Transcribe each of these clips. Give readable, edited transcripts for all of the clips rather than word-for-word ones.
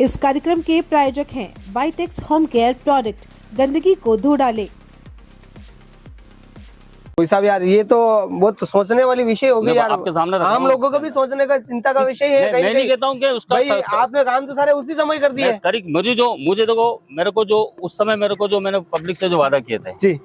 इस कार्यक्रम के प्रायोजक हैं बाइटेक्स होम केयर प्रोडक्ट, गंदगी को धो डाले। साहब यार ये तो बहुत सोचने वाली विषय होगी यार, आपके सामने आम लोगों को भी सोचने का चिंता का विषय है। मैं नहीं कहता हूँ कि उसका भाई आपने काम तो सारे उसी समय कर दिए। मुझे देखो, मेरे को जो उस समय मैंने पब्लिक से जो वादा किए थे जी,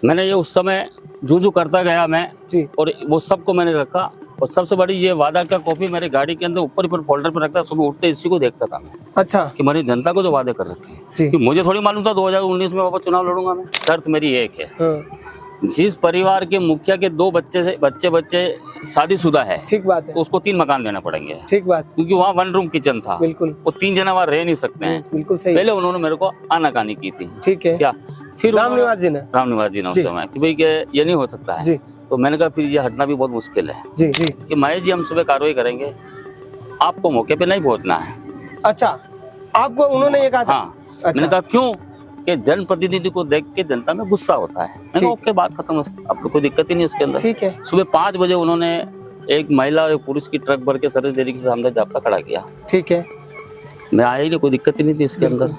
मैंने ये उस समय जो करता गया मैं जी, और वो सबको मैंने रखा। और सबसे बड़ी ये वादा का कॉपी मेरे गाड़ी के अंदर ऊपर फोल्डर पे रखता, सुबह उठते इसी को देखता था मैं। अच्छा, कि मेरी जनता को जो वादे कर रखे हैं, कि मुझे थोड़ी मालूम था 2019 में वापस चुनाव लड़ूंगा मैं। शर्त मेरी एक है, जिस परिवार के मुखिया के 2 बच्चे शादीशुदा है, ठीक बात है, तो उसको 3 मकान देना पड़ेंगे। ठीक बात, क्योंकि वहाँ 1 रूम किचन था, बिल्कुल, वो 3 जना वहाँ रह नहीं सकते हैं। बिल्कुल सही। पहले उन्होंने मेरे को आनाकानी की थी, ठीक है, क्या फिर रामनिवास जी ने उस समय कि भाई ये नहीं हो सकता है। तो मैंने कहा फिर ये हटना भी बहुत मुश्किल है जी, जी, कि महेश जी हम सुबह कार्रवाई करेंगे, आपको मौके पे नहीं पहुंचना है। अच्छा, आपको उन्होंने ये कहा था? हाँ, मैंने कहा क्यों कि जनप्रतिनिधि को देख के जनता में गुस्सा होता है। मैंने ओके, बात खत्म, आप लोग कोई दिक्कत ही नहीं इसके अंदर। ठीक है। सुबह 5 बजे उन्होंने एक महिला और एक पुरुष की ट्रक भर के सर्विस डेयरी के सामने जाब्ता खड़ा किया। ठीक है, मैं आया ही नहीं, कोई दिक्कत ही नहीं थी इसके अंदर।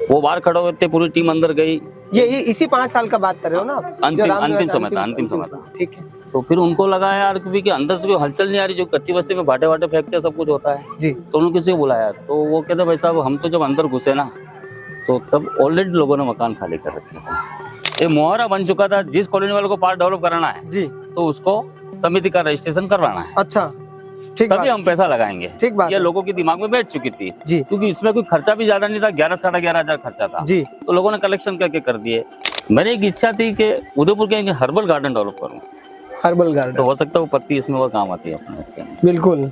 वो बाहर खड़े हुए थे, पूरी टीम अंदर गई। ये इसी 5 साल का बात कर रहे हो ना? अंतिम समय था। ठीक है। तो फिर उनको लगा यार कि अंदर से कोई हलचल नहीं आ रही, जो कच्ची बस्ती में बाटे फेंकते हैं सब कुछ होता है जी। तो उन्होंने किसी को बुलाया, तो वो कहते भाई साहब हम तो जब अंदर घुसे ना तो तब ऑलरेडी लोगों ने मकान खाली कर रखे थे। एक मुहावरा बन चुका था, जिस कॉलोनी वालों को पार्ट डेवलप कराना है जी, तो उसको समिति का रजिस्ट्रेशन करवाना है। अच्छा, ठीक, तभी हम पैसा लगाएंगे। ठीक बात, ये लोगों के दिमाग में बैठ चुकी थी जी, क्योंकि इसमें कोई खर्चा भी ज्यादा नहीं था, 11-11,500 खर्चा था जी। तो लोगों ने कलेक्शन करके कर दिए। मेरी एक इच्छा थी कि उदयपुर के हर्बल गार्डन डेवलप करूँ। हर्बल गार्डन तो हो सकता है वो पत्ती इसमें वो काम आती है अपने इसके अंदर। बिल्कुल,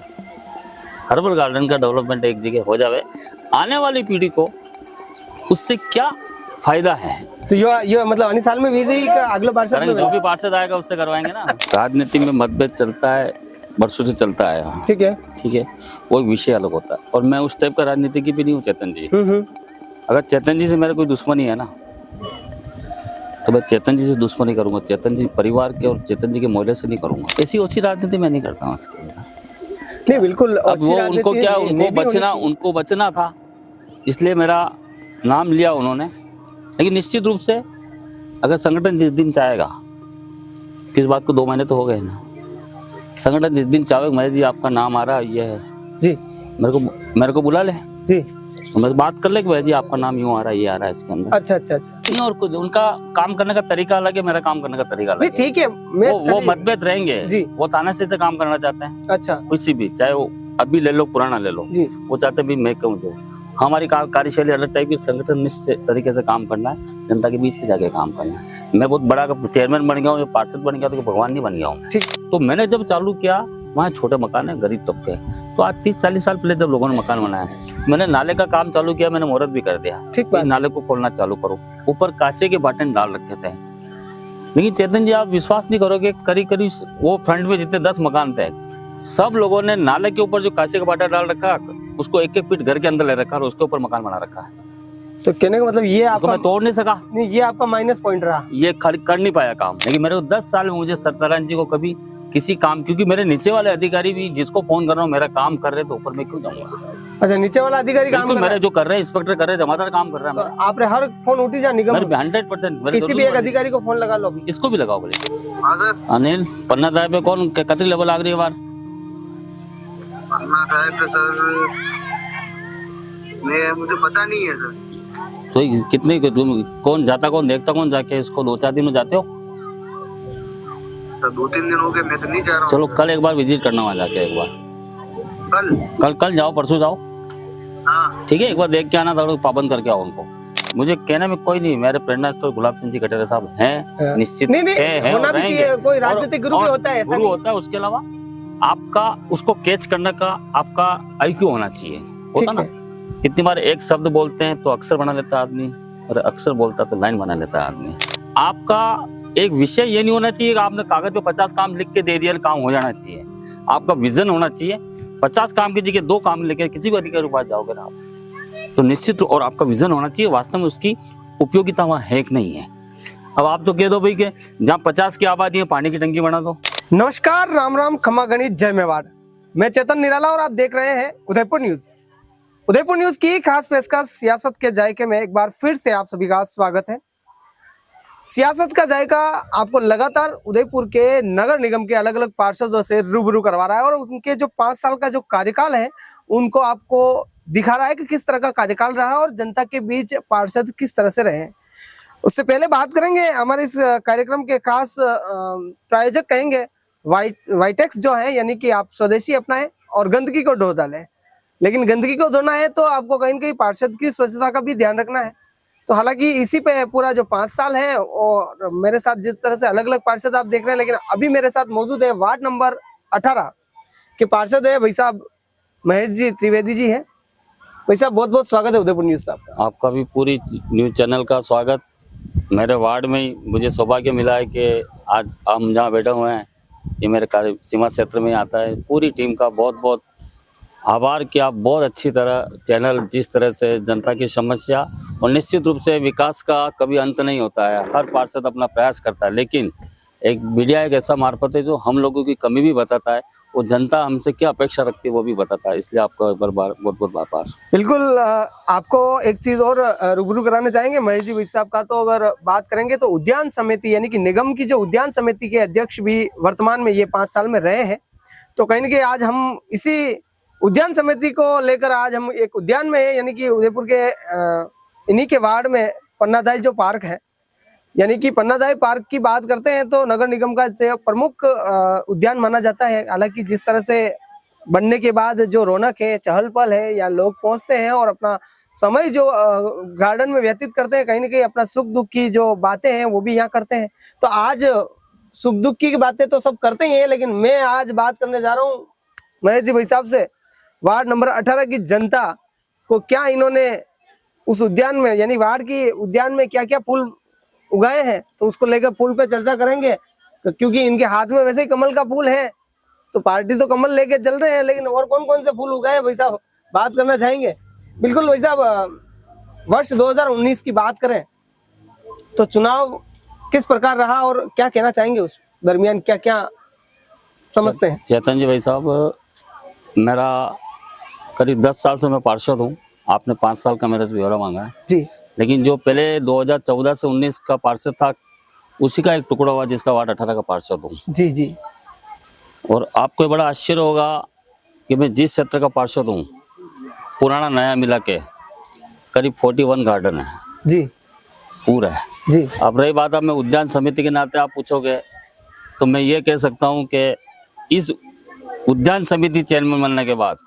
हर्बल गार्डन का डेवलपमेंट एक जगह हो जावे, आने वाली पीढ़ी को उससे क्या फायदा है। तो ये मतलब आने साल में विधि का अगले पार्षद में जो भी पार्षद आएगा उससे करवाएंगे ना। राजनीति में मतभेद चलता है, वर्षों से चलता आया। ठीक है, ठीक है, वो विषय अलग होता है और मैं उस टाइप का राजनीति की भी नहीं हूँ चेतन जी। अगर चेतन जी से मेरा कोई दुश्मनी है ना तो मैं चेतन जी से दुश्मनी करूंगा, चेतन जी परिवार के और चेतन जी के मोहल्ले से नहीं करूंगा। ऐसी ओछी राजनीति मैं नहीं करता हूँ इसके अंदर। नहीं, बिल्कुल। अब वो उनको क्या, उनको बचना था, इसलिए मेरा नाम लिया उन्होंने। लेकिन निश्चित रूप से अगर संगठन जिस दिन चाहेगा, किस बात को 2 महीने तो हो गए ना, संगठन जिस दिन चाहे महेश जी आपका नाम आ रहा है, ये है जी, मेरे को बुला ले जी, तो मैं बात कर ले कि भाई जी आपका नाम यूं आ रहा है, ये आ रहा है इसके अंदर। अच्छा, नहीं और कुछ। उनका काम करने का तरीका अलग है, मेरा काम करने का तरीका अलग है। ठीक है, वो मतभेद रहेंगे जी, वो तानाशाही से काम करना चाहते हैं। अच्छा, कुछ भी, चाहे वो अभी ले लो पुराना ले लो जी, वो चाहते भी मैं कहूँ जो हमारी कार्यशैली अलग टाइप की, संगठन निश्चित तरीके से काम करना है, जनता के बीच में जाके काम करना है। मैं बहुत बड़ा चेयरमैन बन गया हूँ, पार्षद बन गया तो भगवान नहीं बन गया हूँ। ठीक, तो मैंने जब चालू किया वहाँ छोटे मकान है, गरीब तबके, तो आज 30-40 साल पहले जब लोगों ने मकान बनाया, मैंने नाले का काम चालू किया, मैंने मुहूर्त भी कर दिया। ठीक, नाले को खोलना चालू करो। ऊपर कांसे के बाटन डाल रखे थे। लेकिन चेतन जी आप विश्वास नहीं करोगे, करीब वो फ्रंट में जितने 10 मकान थे, सब लोगों ने नाले के ऊपर जो कांसे का बाटा डाल रखा, उसको 1-1 फीट घर के अंदर ले रखा और उसके ऊपर मकान बना रखा है। तो कहने का मतलब ये आपको मैं तोड़ नहीं सका। नहीं, ये आपका माइनस पॉइंट रहा, ये कर नहीं पाया काम। लेकिन मेरे को 10 साल में मुझे सत्यनारायण जी को कभी किसी काम, क्योंकि मेरे नीचे वाले अधिकारी भी जिसको फोन कर रहा हूँ मेरा काम कर रहे, तो ऊपर में क्यों जाऊंगा। अच्छा, नीचे वाला अधिकारी काम कर रहा है, मेरे जो कर रहे हैं इंस्पेक्टर कर रहे हैं, जमादार काम कर रहा है। तो आपने हर फोन उठी जा निगम 100%, किसी भी एक अधिकारी को फोन लगा लो, इसको भी लगाओ बोले। अनिल पन्ना साहब पे कौन कतरी लेवल आ रही है बार? पन्ना साहब सर मुझे पता नहीं है सर। तो कितने कौन जाता, कौन देखता, कौन जाके इसको 2-4 दिन में जाते हो? तो 2-3 दिन हो गए, मैं तो नहीं जा रहा हूँ। चलो कल एक बार विजिट करना वहाँ जाके, एक बार कल जाओ, परसों जाओ। हाँ ठीक है, एक बार देख के आना, थोड़ा पाबंद करके आओ उनको। मुझे कहने में कोई नहीं, मेरे प्रेरणा तो गुलाब चंद जी कटेरा साहब हैं, निश्चित है, होना भी चाहिए। कोई राजनीतिक गुरु होता है, गुरु होता है, उसके अलावा आपका उसको कैच करने का आपका IQ होना चाहिए। होता ना, कितनी बार एक शब्द बोलते हैं तो अक्षर बना लेता है आदमी, और अक्षर बोलता तो लाइन बना लेता है आदमी। आपका एक विषय ये नहीं होना चाहिए कि आपने कागज पे 50 काम लिख के दे दिया, काम हो जाना चाहिए। आपका विजन होना चाहिए। 50 काम की जगह 2 काम लेके किसी भी अधिकारी के पास जाओगे ना आप, तो निश्चित, और आपका विजन होना चाहिए वास्तव में उसकी उपयोगिता वहाँ है कि नहीं है। अब आप तो कह दो भाई कि जहाँ 50 की आबादी है पानी की टंकी बना दो। नमस्कार, राम राम, खमा गणित, जय मेवाड़। मैं चेतन निराला और आप देख रहे हैं उदयपुर न्यूज। उदयपुर न्यूज की खास पेशकश सियासत के जायके में एक बार फिर से आप सभी का स्वागत है। सियासत का जायका आपको लगातार उदयपुर के नगर निगम के अलग अलग पार्षदों से रूबरू करवा रहा है और उनके जो 5 साल का जो कार्यकाल है उनको आपको दिखा रहा है कि किस तरह का कार्यकाल रहा और जनता के बीच पार्षद किस तरह से रहे। उससे पहले बात करेंगे हमारे इस कार्यक्रम के खास प्रायोजक कहेंगे वाइटेक्स जो है, यानी कि आप स्वदेशी अपनाएं और गंदगी को धो डालें। लेकिन गंदगी को धोना है तो आपको कहीं न कहीं पार्षद की स्वच्छता का भी ध्यान रखना है। तो हालांकि इसी पे पूरा जो 5 साल है और मेरे साथ जिस तरह से अलग अलग पार्षद आप देख रहे हैं, लेकिन अभी मेरे साथ मौजूद है वार्ड नंबर 18 के पार्षद है भाई साहब महेश जी त्रिवेदी जी है। भाई साहब बहुत बहुत स्वागत है उदयपुर न्यूज पे आपका भी पूरी न्यूज चैनल का स्वागत। मेरे वार्ड में ही मुझे सौभाग्य मिला है कि आज हम जहाँ बैठे हुए हैं ये मेरे कार्य सीमा क्षेत्र में आता है। पूरी टीम का बहुत बहुत आभार कि आप बहुत अच्छी तरह चैनल जिस तरह से जनता की समस्या और निश्चित रूप से विकास का कभी अंत नहीं होता है। हर पार्षद अपना प्रयास करता है, लेकिन एक मीडिया एक ऐसा मार्फत है जो हम लोगों की कमी भी बताता है और जनता हमसे क्या अपेक्षा रखती है वो भी बताता है। इसलिए आपका एक बार बहुत बहुत आभार। बिल्कुल आपको एक चीज और रूबरू कराने चाहेंगे महेश जी भाई साहब का। तो अगर बात करेंगे तो उद्यान समिति यानी कि निगम की जो उद्यान समिति के अध्यक्ष भी वर्तमान में ये 5 साल में रहे हैं। तो कहीं न कहीं आज हम इसी उद्यान समिति को लेकर आज हम एक उद्यान में है, यानी कि उदयपुर के इन्हीं के वार्ड में पन्नादाई जो पार्क है, यानी कि पन्नादाई पार्क की बात करते हैं तो नगर निगम का प्रमुख उद्यान माना जाता है। हालांकि जिस तरह से बनने के बाद जो रौनक है, चहल पहल है, या लोग पहुंचते हैं और अपना समय जो गार्डन में व्यतीत करते हैं, कहीं ना कहीं अपना सुख दुख की जो बातें हैं वो भी यहाँ करते हैं। तो आज सुख दुख की बातें तो सब करते ही हैं, लेकिन मैं आज बात करने जा रहा हूँ महेश जी भाई साहब से वार्ड नंबर 18 की जनता को क्या इन्होंने उस उद्यान में यानी वार्ड की उद्यान में क्या क्या फूल उगाए हैं, तो उसको लेकर फूल पे चर्चा करेंगे। क्योंकि इनके हाथ में वैसे ही कमल का फूल है, तो पार्टी तो कमल लेके चल रहे हैं, लेकिन और कौन कौन से फूल उगाए भाई साहब बात करना चाहेंगे। बिल्कुल भाई साहब, वर्ष 2019 की बात करें तो चुनाव किस प्रकार रहा और क्या कहना चाहेंगे उस दरमियान, क्या क्या समझते हैं। चेतन जी भाई साहब, मेरा करीब 10 साल से मैं पार्षद हूँ। आपने 5 साल का मेरे से ब्यौरा मांगा है जी, लेकिन जो पहले 2014 से 19 का पार्षद था उसी का एक टुकड़ा हुआ जिसका वार्ड 18 का पार्षद हूँ। जी जी। और आपको बड़ा आश्चर्य होगा कि मैं जिस क्षेत्र का पार्षद हूँ पुराना नया मिला के करीब 41 गार्डन है जी, पूरा है जी। अब रही बात, अब मैं उद्यान समिति के नाते आप पूछोगे तो मैं ये कह सकता हूँ कि इस उद्यान समिति चेयरमैन बनने के बाद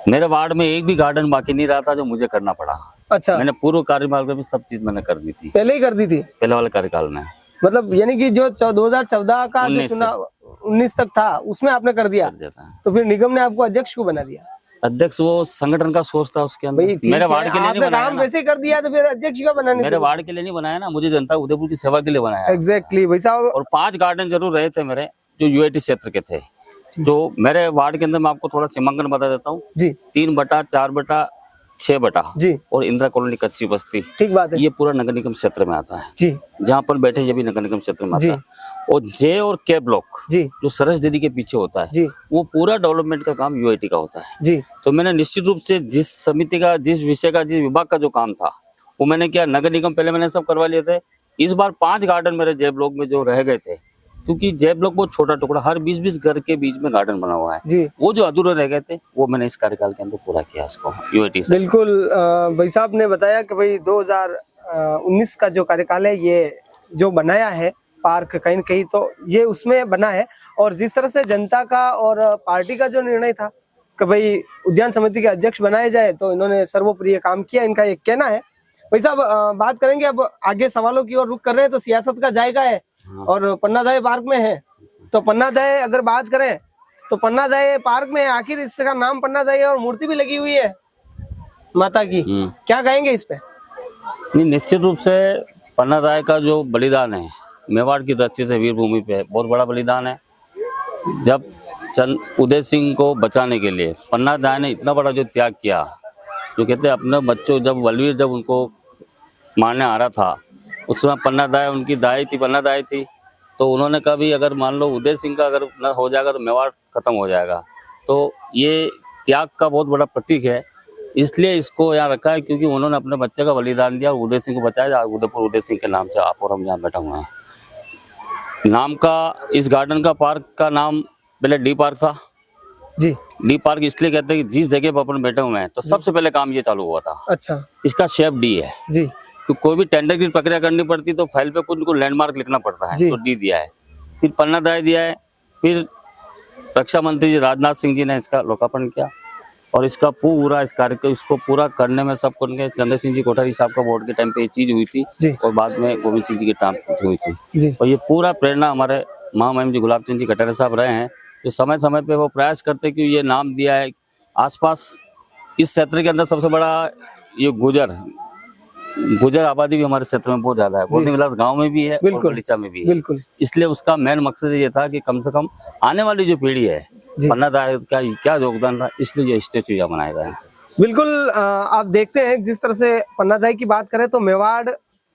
मेरे वार्ड में एक भी गार्डन बाकी नहीं रहा था जो मुझे करना पड़ा। अच्छा, मैंने पूर्व कार्यकाल में भी सब चीज मैंने कर दी थी, पहले ही कर दी थी पहले वाले कार्यकाल में। मतलब यानी कि जो 2014 का जो 19 चुनाव 19 तक था उसमें आपने कर दिया, तो फिर निगम ने आपको अध्यक्ष को बना दिया। अध्यक्ष वो संगठन का सोच था उसके भाई अंदर, मेरे वार्ड के लिए नहीं बनाया काम वैसे ही कर दिया, तो फिर अध्यक्ष का बनाने मेरे वार्ड के लिए नहीं बनाया ना, मुझे जनता उदयपुर की सेवा के लिए बनाया। एग्जैक्टली भाई साहब। और 5 गार्डन जरूर रहे थे मेरे जो यूआईटी क्षेत्र के थे। जो मेरे वार्ड के अंदर मैं आपको थोड़ा सीमांकन बता देता हूँ जी, 3/4/6 जी, और इंदिरा कॉलोनी कच्ची बस्ती, ठीक बात है, ये पूरा नगर निगम क्षेत्र में आता है जी, जहाँ पर बैठे ये भी नगर निगम क्षेत्र में आता है। और जे और के ब्लॉक जी, जो सरस दीदी के पीछे होता है जी, वो पूरा डेवलपमेंट का काम यूआईटी का होता है। जी, तो मैंने निश्चित रूप से जिस समिति का, जिस विषय का, जिस विभाग का जो काम था वो मैंने किया। नगर निगम पहले मैंने सब करवा लिए थे। इस बार 5 गार्डन मेरे जे ब्लॉक में जो रह गए थे, क्योंकि जे ब्लॉक बहुत छोटा टुकड़ा, हर 20-20 घर के बीच में गार्डन बना हुआ है जी, वो जो अधूरे रह गए थे वो मैंने इस कार्यकाल के अंदर पूरा किया इसको यूआईटी से। बिल्कुल भाई साहब ने बताया कि भाई 2019 का जो कार्यकाल है ये जो बनाया है पार्क कहीं न कहीं तो ये उसमें बना है। और जिस तरह से जनता का और पार्टी का जो निर्णय था कि भाई उद्यान समिति के अध्यक्ष बनाए जाए, तो इन्होंने सर्वोप्रिय काम किया, इनका ये कहना है। भाई साहब बात करेंगे अब आगे सवालों की ओर रुख कर रहे हैं, तो सियासत का जायका है और पन्नादाई पार्क में है। तो पन्नादाई अगर बात करें तो पन्नादाई पार्क में आखिर इसका नाम पन्नादाई है और मूर्ति भी लगी हुई है माता की, क्या कहेंगे इस पे। नहीं, निश्चित रूप से पन्नादाई का जो बलिदान है मेवाड़ की धरती से वीर भूमि पे बहुत बड़ा बलिदान है। जब उदय सिंह को बचाने के लिए पन्नादाई ने इतना बड़ा जो त्याग किया, जो कहते हैं अपने बच्चों, जब बलवीर जब उनको मारने आ रहा था उस समय पन्नादाई उनकी दाई थी, पन्नादाई थी, तो उन्होंने कहा भी अगर मान लो उदय सिंह का अगर न हो जाएगा तो मेवाड़ खत्म हो जाएगा। तो ये त्याग का बहुत बड़ा प्रतीक है इसलिए इसको यहाँ रखा है क्योंकि उन्होंने अपने बच्चे का बलिदान दिया और उदय सिंह को बचाया। उदयपुर उदय सिंह के नाम से आप और हम यहाँ बैठा हुए हैं। नाम का इस गार्डन का पार्क का नाम पहले डी पार्क था। जी। डी पार्क इसलिए कहते हैं कि जिस जगह पर अपन बैठे हुए हैं तो सबसे पहले काम ये चालू हुआ था। अच्छा। इसका शेप डी है। जी। तो कोई भी टेंडर की प्रक्रिया करनी पड़ती तो फाइल पे कुछ को लैंडमार्क लिखना पड़ता है, तो डी दिया है। फिर पन्नादाय दिया है। फिर रक्षा मंत्री जी राजनाथ सिंह जी ने इसका लोकार्पण किया और इसका पूरा इस कार्य को इसको पूरा करने में सब उनके चंद्र सिंह जी कोठारी साहब का वोट के टाइम पे ये चीज हुई थी और बाद में गोविंद सिंह जी के टाइम पे हुई थी। और ये पूरा प्रेरणा हमारे महामहिम जी गुलाब चंद जी कटारिया साहब रहे हैं, जो समय समय पे वो प्रयास करते कि ये नाम दिया है। आसपास इस क्षेत्र के अंदर सबसे बड़ा ये गुजर आबादी भी हमारे क्षेत्र में बहुत ज्यादा है। गोल्डन विलास गांव में भी है और बलीचा में भी है। बिल्कुल। इसलिए उसका मेन मकसद ये था कि कम से कम आने वाली जो पीढ़ी है पन्नादाय का क्या योगदान रहा, इसलिए ये स्टेचू यहाँ बनाया गया है। बिल्कुल। आप देखते हैं जिस तरह से पन्नादाय की बात करें तो मेवाड़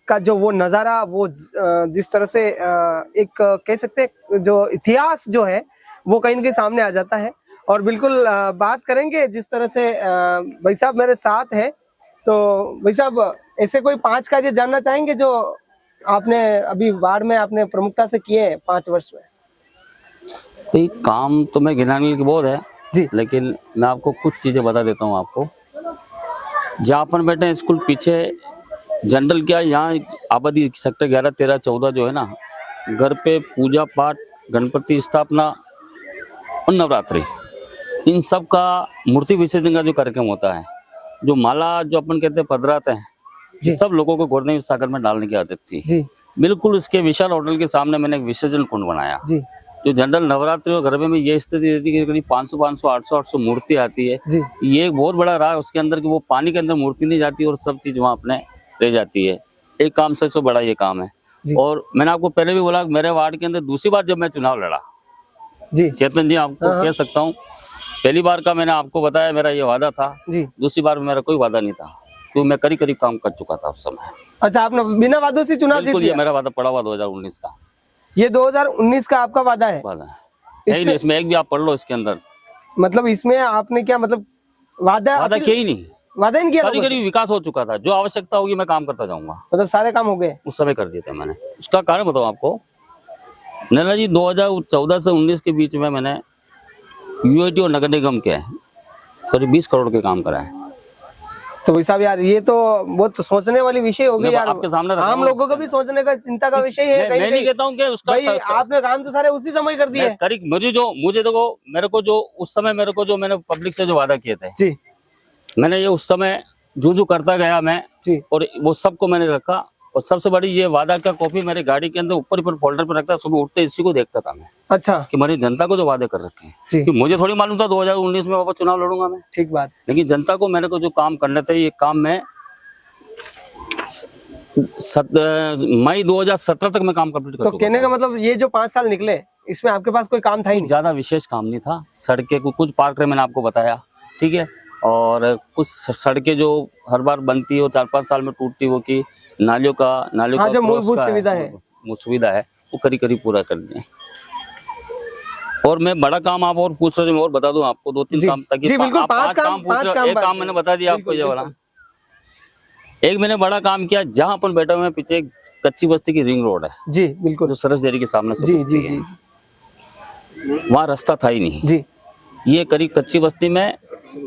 का जो वो नजारा, वो जिस तरह से एक कह सकते हैं जो इतिहास जो है वो कहीं न कहीं सामने आ जाता है। और बिल्कुल बात करेंगे जिस तरह से भाई साहब मेरे साथ हैं, तो भाई साहब ऐसे कोई 5 कार्य जानना चाहेंगे जो आपने अभी वार्ड में आपने प्रमुखता से किए हैं 5 वर्ष में? काम तो मैं गिनाने की बहुत है जी, लेकिन मैं आपको कुछ चीजें बता देता हूँ आपको। जहाँ अपन बैठे हैं स्कूल पीछे जनरल क्या यहाँ आबादी सेक्टर 11, 13, 14 जो है ना, घर पे पूजा पाठ, गणपति स्थापना और नवरात्रि, इन सब का मूर्ति विसर्जन का जो कार्यक्रम होता है, जो माला जो अपन कहते हैं पधराते हैं, सब लोगों को गोवर्धन सागर में डालने की आदत थी जी। बिल्कुल इसके विशाल होटल के सामने मैंने एक विसर्जन कुंड बनाया जी। जो जनरल नवरात्रि और गरबे में ये स्थिति रहती है कि करीब 500, 800 मूर्ति आती है जी। ये एक बहुत बड़ा राह है उसके अंदर कि वो पानी के अंदर मूर्ति नहीं जाती और सब चीज वहाँ अपने रह जाती है। एक काम सबसे बड़ा ये काम है। और मैंने आपको पहले भी बोला मेरे वार्ड के अंदर दूसरी बार जब मैं चुनाव लड़ा जी, चेतन जी आपको कह सकता हूँ, पहली बार का मैंने आपको बताया मेरा ये वादा था जी। दूसरी बार में मेरा कोई वादा नहीं था क्योंकि मैं करीब काम कर चुका था उस समय। अच्छा, आपने बिना वादों से चुनाव जीत लिया? मेरा वादा पड़ा हुआ 2019 का। ये 2019 का आपका वादा है? वादा है। इसमें एक भी आप पढ़ लो इसके अंदर। मतलब इसमें आपने क्या मतलब वादा किया ही नहीं? वादा नहीं किया? करीब विकास हो चुका था, जो आवश्यकता होगी मैं काम करता जाऊंगा। मतलब सारे काम हो गए उस समय कर दिए थे मैंने। उसका कारण बताऊं आपको, नैना जी 2014 से 19 के बीच में मैंने यूआईटी और नगर निगम के करीब 20 करोड़ के काम कराए। तो भाई साहब यार ये तो बहुत सोचने वाली विषय होगी यार, आपके सामने आम लोगों को भी सोचने का चिंता का विषय है। मैं नहीं कहता हूँ कि उसका आपने काम तो सारे उसी समय कर दिए। करीब मुझे देखो मेरे को जो उस समय मैंने पब्लिक से जो वादा किए थे जी, मैंने ये उस समय जो करता गया मैं जी, और वो सबको मैंने रखा। और सबसे बड़ी ये वादा का कॉपी मेरे गाड़ी के अंदर ऊपर फोल्डर पे रखता, सुबह उठते इसी को देखता था मैं। अच्छा, कि मेरी जनता को जो वादे कर रखे हैं, कि मुझे थोड़ी मालूम था 2019 में वापस चुनाव लड़ूंगा मैं। ठीक बात। लेकिन जनता को मेरे को जो काम करने थे ये काम मैं मई 2017 तक मैं काम कंप्लीट कर चुका। तो कहने का मतलब ये जो 5 साल निकले इसमें आपके पास कोई काम था ही नहीं? ज्यादा विशेष काम नहीं था। सड़कें कुछ पार्क मैंने आपको बताया, ठीक है, और कुछ सड़कें जो हर बार बनती हो 4-5 साल में टूटती हो, की नालियों का जो मूलभूत सुविधा है वो करीब पूरा कर दिए। और मैं बड़ा काम आप और पूछ रहे हो, मैं और बता दूं आपको 2-3 काम, ताकि आप 5 काम पूछ रहे हो। एक काम मैंने बता दिया आपको, ये वाला एक मैंने बड़ा काम किया। जहाँ अपन बैठे हुए पीछे कच्ची बस्ती की रिंग रोड है जी, बिल्कुल, जो सरस डेयरी के सामने से जी, वहाँ रास्ता था ही नहीं जी। ये करीब कच्ची बस्ती में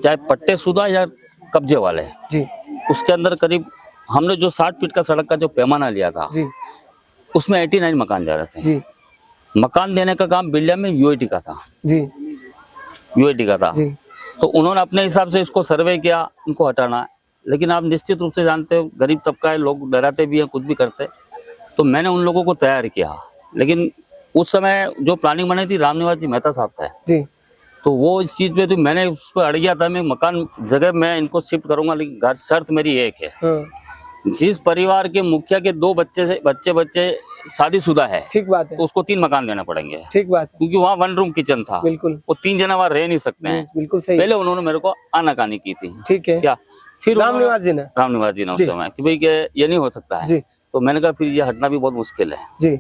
चाहे पट्टे शुदा या कब्जे वाले जी, उसके अंदर करीब हमने जो 60 फीट का सड़क का जो पैमाना लिया था जी, उसमें 89 मकान जा रहे थे जी। मकान देने का काम बिल्डिया में यूआईटी का था जी, यूआईटी का था जी। तो उन्होंने अपने हिसाब से इसको सर्वे किया, उनको हटाना। लेकिन आप निश्चित रूप से जानते हो गरीब तबका है, लोग डराते भी हैं, कुछ भी करते। तो मैंने उन लोगों को तैयार किया। लेकिन उस समय जो प्लानिंग बनी थी रामनिवास जी मेहता साहब था जी, तो वो इस चीज पे तो मैंने उस पर अड़ गया था। मैं मकान जगह मैं इनको शिफ्ट करूंगा, लेकिन घर शर्त मेरी एक है, जिस परिवार के मुखिया के 2 बच्चे शादीशुदा है, ठीक बात है, तो उसको 3 मकान देना पड़ेंगे, ठीक बात है, क्योंकि वहाँ 1 रूम किचन था, बिल्कुल, वो 3 जना वहाँ रह नहीं सकते हैं, बिल्कुल सही। पहले उन्होंने मेरे को आनाकानी की थी, ठीक है क्या, फिर रामनिवास जी ने उस समय कि भाई ये नहीं हो सकता है, तो मैंने कहा फिर ये हटना भी बहुत मुश्किल है जी।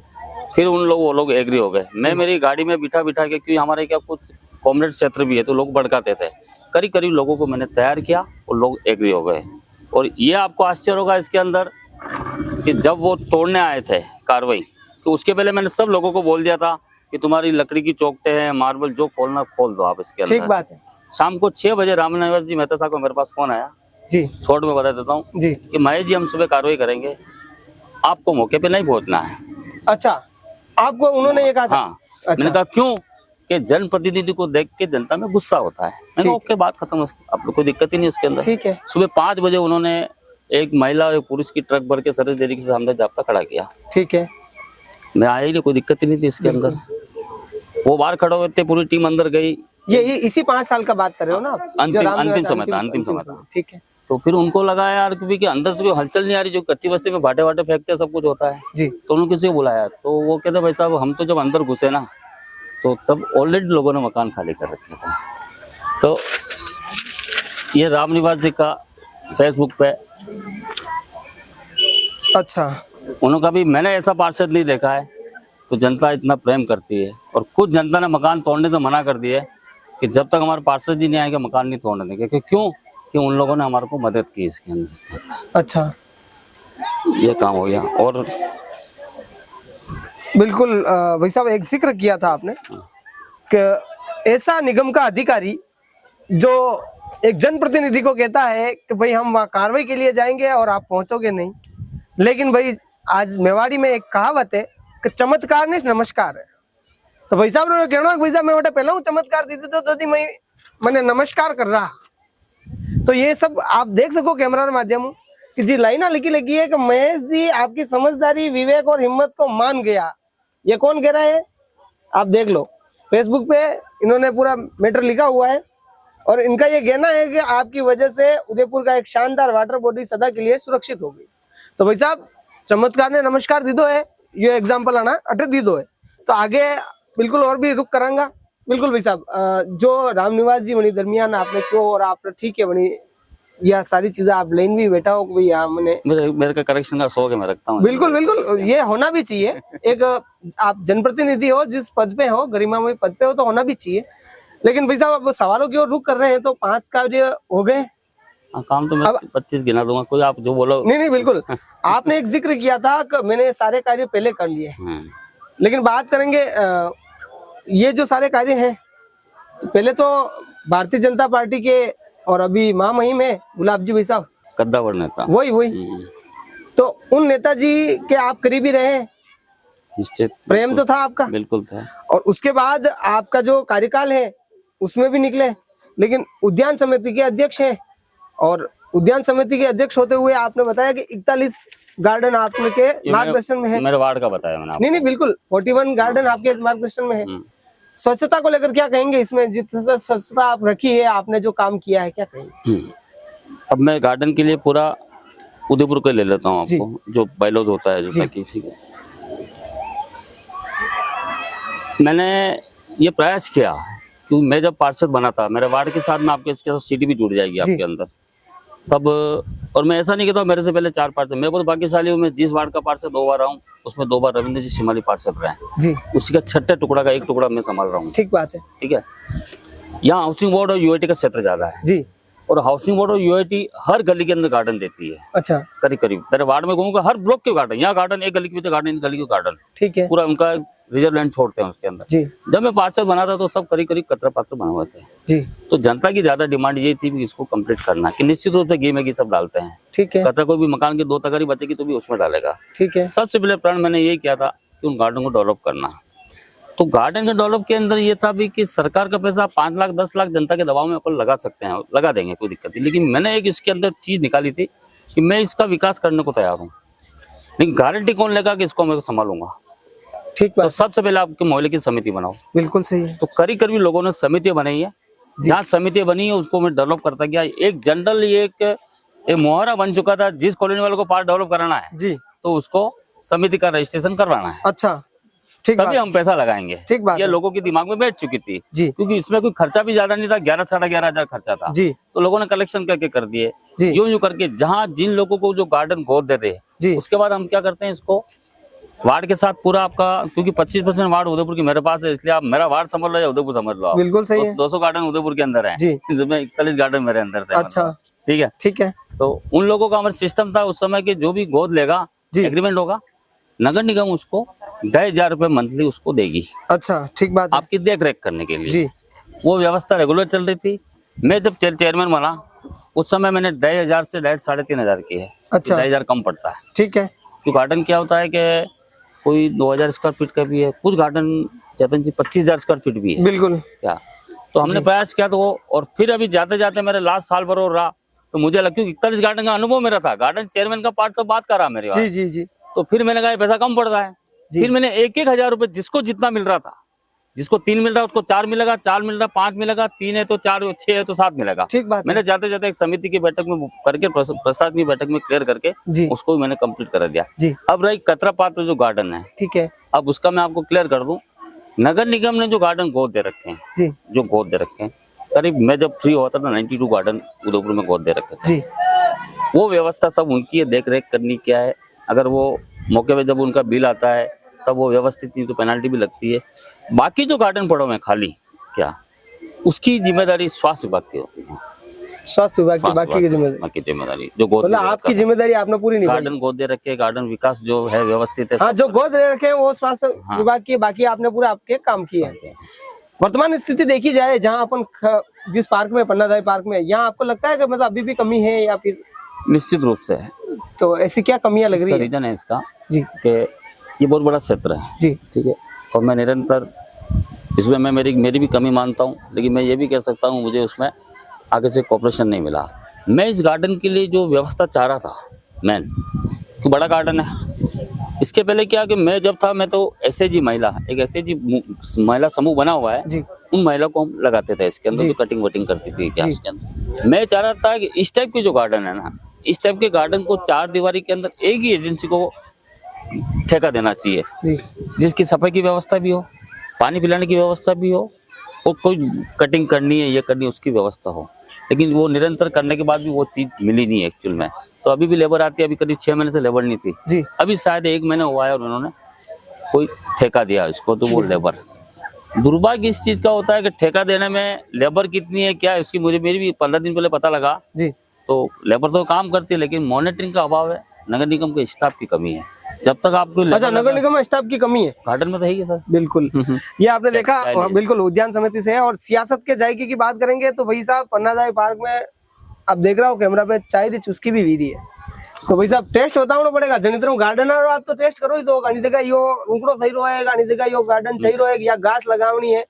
फिर वो लोग एग्री हो गए। मैं मेरी गाड़ी में बिठा के, क्योंकि हमारे क्या कुछ कॉमरेड क्षेत्र भी है, तो लोग भड़काते थे करीब करीब लोगों को मैंने तैयार किया और लोग एग्री हो गए। और ये आपको आश्चर्य होगा इसके अंदर कि जब वो तोड़ने आए थे कार्रवाई, तो उसके पहले मैंने सब लोगों को बोल दिया था कि तुम्हारी लकड़ी की चौखटें हैं, मार्बल जो खोलना खोल दो आप इसके अंदर। ठीक बात है शाम को 6 बजे रामनिवास जी मेहता साहब को मेरे पास फोन आया जी छोड़ में बता देता हूँ जी। कि महेश जी हम सुबह कार्रवाई करेंगे, आपको मौके पे नहीं पहुंचना है। अच्छा, आपको उन्होंने ये कहा था? हाँ, मैंने कहा क्यों कि जनप्रतिनिधि को देख के जनता में गुस्सा होता है। मैंने कहा ओके, बात खत्म, आप लोग कोई दिक्कत ही नहीं इसके अंदर। ठीक है। सुबह 5 बजे उन्होंने एक महिला और एक पुरुष की ट्रक भर के सरस डेयरी के सामने जाब्ता खड़ा किया। ठीक है। मैं आया ही नहीं, कोई दिक्कत ही नहीं थी इसके अंदर। वो बाहर खड़े हुए थे, पूरी टीम अंदर गई। ये इसी 5 साल का बात कर रहे हो ना आप? अंतिम समय था। ठीक है। तो फिर उनको लगा यार कि अंदर से कोई हलचल नहीं आ रही, जो कच्ची बस्ती में भाटे वाटे फेंकते हैं सब कुछ होता है जी। तो उन्होंने किसी को बुलाया, तो वो कहते भाई साहब हम तो जब अंदर घुसे ना तो तब ऑलरेडी लोगों ने मकान खाली कर रखे थे। तो ये रामनिवास जी का फेसबुक पे, अच्छा, उन्होंने कभी मैंने ऐसा पार्षद नहीं देखा है। तो जनता इतना प्रेम करती है और कुछ जनता ने मकान तोड़ने से मना कर दिया है कि जब तक हमारे पार्षद जी नहीं आएंगे मकान नहीं तोड़ने देंगे। क्यों कि उन लोगों ने हमारे को मदद की इसके अंदर। अच्छा, ये काम हो गया। और बिल्कुल भाई साहब, एक जिक्र किया था आपने कि ऐसा निगम का अधिकारी जो एक जनप्रतिनिधि को कहता है कि भाई हम वहाँ कार्रवाई के लिए जाएंगे और आप पहुंचोगे नहीं। लेकिन भाई आज मेवाड़ी में एक कहावत है कि चमत्कार ने नमस्कार है। तो भाई साहब ने कहना भाई साहब मैं वोटे पहला हूँ चमत्कार दी तो मैंने नमस्कार कर रहा। तो ये सब आप देख सको कैमरा के माध्यम कि जी लाइना लिखी लगी है कि महेश जी आपकी समझदारी, विवेक और हिम्मत को मान गया। ये कौन कह रहा है आप देख लो, फेसबुक पे इन्होंने पूरा मैटर लिखा हुआ है। और इनका ये कहना है कि आपकी वजह से उदयपुर का एक शानदार वाटर बॉडी सदा के लिए सुरक्षित हो गई। तो भाई साहब चमत्कार ने नमस्कार दी दो है, ये एग्जाम्पल आना अटे दी दो है। तो आगे बिल्कुल और भी रुक करांगा। बिल्कुल भाई साहब, जो रामनिवास जी बनी दरमियान आपने क्यों और आप ठीक है बनी या सारी चीजें आप लेन भी बैठा हो भाई मैंने मेरे का करेक्शन का शौक है, मैं रखता हूँ। बिल्कुल बिल्कुल, ये होना भी चाहिए। एक आप जनप्रतिनिधि हो, जिस पद पे हो, गरिमामय पद पे हो, तो होना भी चाहिए। लेकिन भाई साहब आप सवालों की ओर रुक कर रहे हैं तो 5 कार्य हो गए। काम तो मैं 25 गिना दूंगा, कोई आप जो बोलो। नहीं बिल्कुल। आपने एक जिक्र किया था कि मैंने सारे कार्य पहले कर लिए, लेकिन बात करेंगे ये जो सारे कार्य हैं, तो पहले तो भारतीय जनता पार्टी के और अभी महामहिम है गुलाब जी भाई साहब, कद्दावर नेता, वही तो उन नेताजी के आप करीबी रहे, निश्चित प्रेम तो था आपका, बिल्कुल था। और उसके बाद आपका जो कार्यकाल है उसमें भी निकले, लेकिन उद्यान समिति के अध्यक्ष हैं। और उद्यान समिति के अध्यक्ष होते हुए आपने बताया कि 41 गार्डन आपने के मार्गदर्शन में है। मेरे वार्ड का बताया मैंने आपको। नहीं बिल्कुल, 41 गार्डन आपके मार्गदर्शन में है। स्वच्छता को लेकर क्या कहेंगे? इसमें जितना स्वच्छता आप रखी है, आपने जो काम किया है, क्या कहेंगे? अब मैं गार्डन के लिए पूरा उदयपुर को ले लेता हूँ आपको, जो बाइलॉज होता है जैसा कि, ठीक है, मैंने ये प्रयास किया कि मैं जब पार्षद बना था, मेरे वार्ड के साथ में आपके इसके साथ सिटी भी जुड़ जाएगी आपके अंदर तब। और मैं ऐसा नहीं कहता मेरे से पहले 4 पार्षद, मैं बहुत भाग्यशाली हूँ, मैं जिस वार्ड का पार्षद 2 बार रहा हूँ उसमें 2 बार रविंद्र जी शिमाली पार्षद रहे हैं। उसी का 6ठे टुकड़ा का 1 टुकड़ा मैं संभाल रहा हूँ। ठीक बात है। ठीक है, यहाँ हाउसिंग बोर्ड और यूआईटी का क्षेत्र ज्यादा है जी, और हाउसिंग बोर्ड और यूआईटी हर गली के अंदर गार्डन देती है। अच्छा, करीब करीब मेरे वार्ड में घूमूंगा, हर ब्लॉक के गार्डन, यहाँ गार्डन, एक गली के गार्डन, इन गली के गार्डन, ठीक है, पूरा उनका रिजर्व लैंड छोड़ते हैं उसके अंदर। जी। जब मैं पार्षद बना था तो सब करीब करीब कतरा पात्र बने हुए थे। जी। तो जनता की ज्यादा डिमांड ये थी कि इसको कंप्लीट करना, कि निश्चित रूप से घी में घी सब डालते हैं। ठीक है, कतरा कोई भी मकान की 2 तगारी बचेगी तो भी उसमें डालेगा। ठीक है। सबसे पहले प्रण मैंने यही किया था कि उन गार्डन को डेवलप करना। तो गार्डन के डेवलप के अंदर ये था भी कि सरकार का पैसा 5 लाख 10 लाख जनता के दबाव में अपन लगा सकते हैं, लगा देंगे, कोई दिक्कत नहीं। लेकिन मैंने एक इसके अंदर चीज निकाली थी कि मैं इसका विकास करने को तैयार हूँ, लेकिन गारंटी कौन लेगा कि इसको मैं संभालूंगा। ठीक तो सबसे पहले आपके मोहल्ले की समिति बनाओ। बिल्कुल सही है। तो करीब करीब लोगों ने समिति बनाई है, जहाँ समिति बनी है उसको मैं डेवलप करता गया। एक जनरल एक मुहावरा बन चुका था, जिस कॉलोनी वालों को पार्क डेवलप कराना है जी तो उसको समिति का रजिस्ट्रेशन करवाना है। अच्छा, ठीक, तभी हम पैसा लगाएंगे। ठीक बात, ये लोगों के दिमाग में बैठ चुकी थी जी, क्योंकि इसमें कोई खर्चा भी ज्यादा नहीं था, 11 साढ़े 11 हजार खर्चा था जी। तो लोगों ने कलेक्शन करके कर दिए यूं करके, जहाँ जिन लोगों को जो गार्डन गोद देते हैं उसके बाद हम क्या करते हैं, इसको वार्ड के साथ पूरा आपका, क्योंकि 25% वार्ड उदयपुर की मेरे पास है, इसलिए आप मेरा वार्ड समझ लो या उदयपुर समझ लो आप। बिल्कुल सही है। 200 गार्डन उदयपुर के अंदर है जी। जिसमें 41 गार्डन मेरे अंदर से। अच्छा। ठीक है। ठीक है। तो उन लोगों का हमारा सिस्टम था उस समय कि जो भी गोद लेगा, जी। एग्रीमेंट होगा, नगर निगम उसको 2,500 रुपए मंथली उसको देगी। अच्छा, ठीक बात है। आपकी देख रेख करने के लिए। जी। वो व्यवस्था रेगुलर चल रही थी। मैं जब चेयरमैन बना उस समय मैंने 2,500 से डायरेक्ट 3,500 की है। अच्छा। 2,500 कम पड़ता है। ठीक है। तो गार्डन क्या होता है कि कोई 2,000 स्क्वायर फीट का भी है, कुछ गार्डन चेतन जी 25,000 स्क्वायर फीट भी है। बिल्कुल। क्या तो हमने प्रयास किया तो वो, और फिर अभी जाते जाते मेरे लास्ट साल भर और रहा तो मुझे लगा, क्योंकि 41 गार्डन का अनुभव मेरा था, गार्डन चेयरमैन का पार्ट सब बात कर रहा मेरे जी जी जी। तो फिर मैंने कहा ये पैसा कम पड़ रहा है। फिर मैंने 1,000 रुपए जिसको जितना मिल रहा था, जिसको 3 मिल रहा है उसको 4 मिलेगा, 4 मिल रहा 5 मिलेगा, 3 है तो 4, 6 है तो 7 मिलेगा। ठीक बात है। मैंने जाते जाते एक समिति की बैठक में करके, प्रसाद की बैठक में क्लियर करके जी। उसको भी मैंने कंप्लीट कर दिया। जी। अब रही कतरा पात्र जो गार्डन है, ठीक है। अब उसका मैं आपको क्लियर कर दूं। नगर निगम ने जो गार्डन गोद दे रखे हैं, जी। जो गोद दे रखे हैं, करीब मैं जब फ्री हुआ था ना 92 गार्डन उदयपुर में गोद दे रखे थे। जी। वो व्यवस्था सब उनकी है, देख रेख करनी क्या है। अगर वो मौके पे जब उनका बिल आता है तब वो व्यवस्थित नहीं तो पेनाल्टी भी लगती है। बाकी जो गार्डन पड़े हुए हैं खाली, क्या उसकी जिम्मेदारी स्वास्थ्य विभाग की होती है। स्वास्थ्य विभाग की बाकी की जिम्मेदारी, बाकी जिम्मेदारी जो गोद मतलब आपकी जिम्मेदारी आपने पूरी नहीं गार्डन गोद दे रखे, गार्डन विकास जो है व्यवस्थित है। हाँ, जो गोद दे रखे हैं वो स्वास्थ्य विभाग की, बाकी आपने पूरा आपके काम किए हैं। वर्तमान स्थिति देखी जाए जहाँ अपन जिस पार्क में, पन्नादाई पार्क में, यहाँ आपको लगता है कि मतलब अभी भी कमी है या फिर? निश्चित रूप से है। तो ऐसी क्या कमियां लग रही है? रीजन है इसका जी कि ये बहुत बड़ा क्षेत्र है। जी। ठीक है। और मैं निरंतर इसमें मैं मेरी भी कमी मानता हूँ, लेकिन मैं ये भी कह सकता हूँ मुझे उसमें आगे से कोऑपरेशन नहीं मिला। मैं इस गार्डन के लिए जो व्यवस्था चाह रहा था मैन, तो बड़ा गार्डन है। इसके पहले क्या कि मैं जब था, मैं तो एसएजी महिला, एक एसएजी महिला समूह बना हुआ है जी। उन महिला को हम लगाते थे इसके अंदर, जो कटिंग वटिंग करती थी क्या उसके अंदर। मैं चाह रहा था कि इस टाइप के जो गार्डन है ना, इस टाइप के गार्डन को 4 दीवारी के अंदर एक ही एजेंसी को ठेका देना चाहिए, जी। जिसकी सफाई की व्यवस्था भी हो, पानी पिलाने की व्यवस्था भी हो, और कोई कटिंग करनी है ये करनी है उसकी व्यवस्था हो। लेकिन वो निरंतर करने के बाद भी वो चीज मिली नहीं एक्चुअल में। तो अभी भी लेबर आती है, अभी करीब 6 महीने से लेबर नहीं थी जी। अभी शायद 1 महीना हुआ है और उन्होंने कोई ठेका दिया इसको, तो वो लेबर। दुर्भाग्य इस चीज का होता है कि ठेका देने में लेबर कितनी है क्या है उसकी मेरी भी 15 दिन पहले पता लगा जी। तो लेबर तो काम करती है लेकिन मॉनिटरिंग का अभाव है, नगर निगम के स्टाफ की कमी है। जब तक आपको अच्छा, नगर निगम में स्टाफ की कमी है गार्डन में तो है ही सर। बिल्कुल। ये आपने देखा, बिल्कुल उद्यान समिति से है। और सियासत के जायके की बात करेंगे तो भाई साहब पन्नादाई पार्क में आप देख रहा हो कैमरा पे चाय दी चुस्की भी वीरी है। तो भाई साहब टेस्ट बताना पड़ेगा। जनितरों गार्डन आप तो टेस्ट करो ही तो गानी जगह यो रुकड़ो सही रहेगा, गानी जगह यो गार्डन सही रहेगा या घास लगावनी है।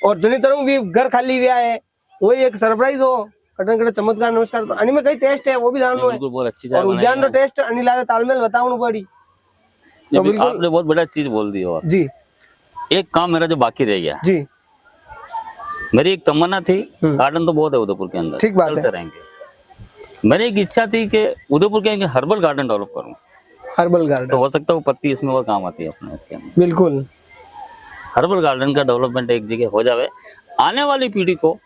और जनितरों भी घर खाली हुआ है तो वही एक सरप्राइज हो, कटन कटन चमत्कार नमस्कार। तो में कई टेस्ट है वो भी जानना है। बहुत अच्छी चाय और उद्यान तो टेस्ट अनिल तालमेल बताओ पड़ी। तो आपने बहुत बड़ा चीज बोल दी। और जी, एक काम मेरा जो बाकी रह गया, जी, मेरी एक तमन्ना थी, गार्डन तो बहुत है उदयपुर के अंदर, ठीक बात है, चलते रहेंगे। मेरी एक इच्छा थी कि उदयपुर के अंदर हर्बल गार्डन डेवलप करूं। हर्बल गार्डन तो हो सकता है वो पत्ती इसमें वो काम आती है अपने इसके अंदर। बिल्कुल। हर्बल गार्डन का डेवलपमेंट एक जगह हो जावे, आने वाली पीढ़ी को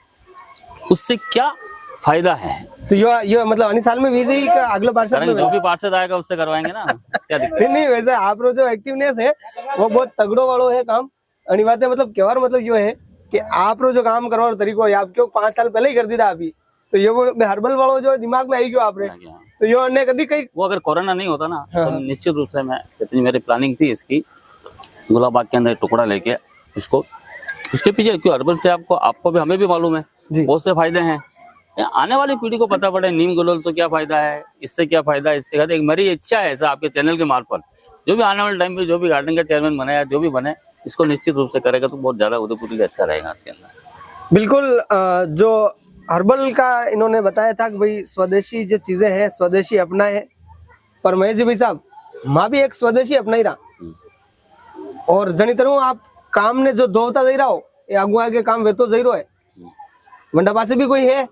उससे क्या फायदा है। तो यो मतलब अनी साल में विधि का अगले पार्षद में जो भी पार्षद आएगा उससे करवाएंगे ना। क्या दिक्कत है? नहीं वैसे आप जो एक्टिवनेस है वो बहुत तगड़ो वालों है काम। अनिवार्य मतलब केवार मतलब यो है कि आप जो काम करवा तरीको है आप क्यों 5 साल पहले ही कर दी था अभी। तो ये वो हर्बल वालों जो दिमाग में आई क्यों आपने, तो यो अन्य कभी कहीं वो अगर कोरोना नहीं होता ना तो निश्चित रूप से मैं जितनी मेरी प्लानिंग थी इसकी गुलाबाग के अंदर टुकड़ा लेके इसको उसके पीछे, क्यों हर्बल से आपको भी हमें भी मालूम है बहुत से फायदे हैं। आने वाली पीढ़ी को पता पड़े नीम गुलाल तो क्या फायदा है, इससे क्या फायदा है, इससे एक मेरी इच्छा है ऐसा आपके चैनल के मार्फत जो भी आने वाले टाइम पे जो भी गार्डन का चेयरमैन बने या जो भी बने इसको निश्चित रूप से करेगा तो बहुत ज्यादा उदयपुर के लिए अच्छा रहेगा इसके अंदर। बिल्कुल। जो हर्बल का इन्होंने बताया था कि भाई स्वदेशी जो चीजें हैं स्वदेशी अपना है, पर महेश जी भाई साहब माँ भी एक स्वदेशी अपना ही रहा। और जनी तरह आप काम ने जो दोवता दे रहा हो ये आगू आगे काम वे तो जहीरो है। मंडा पास भी कोई है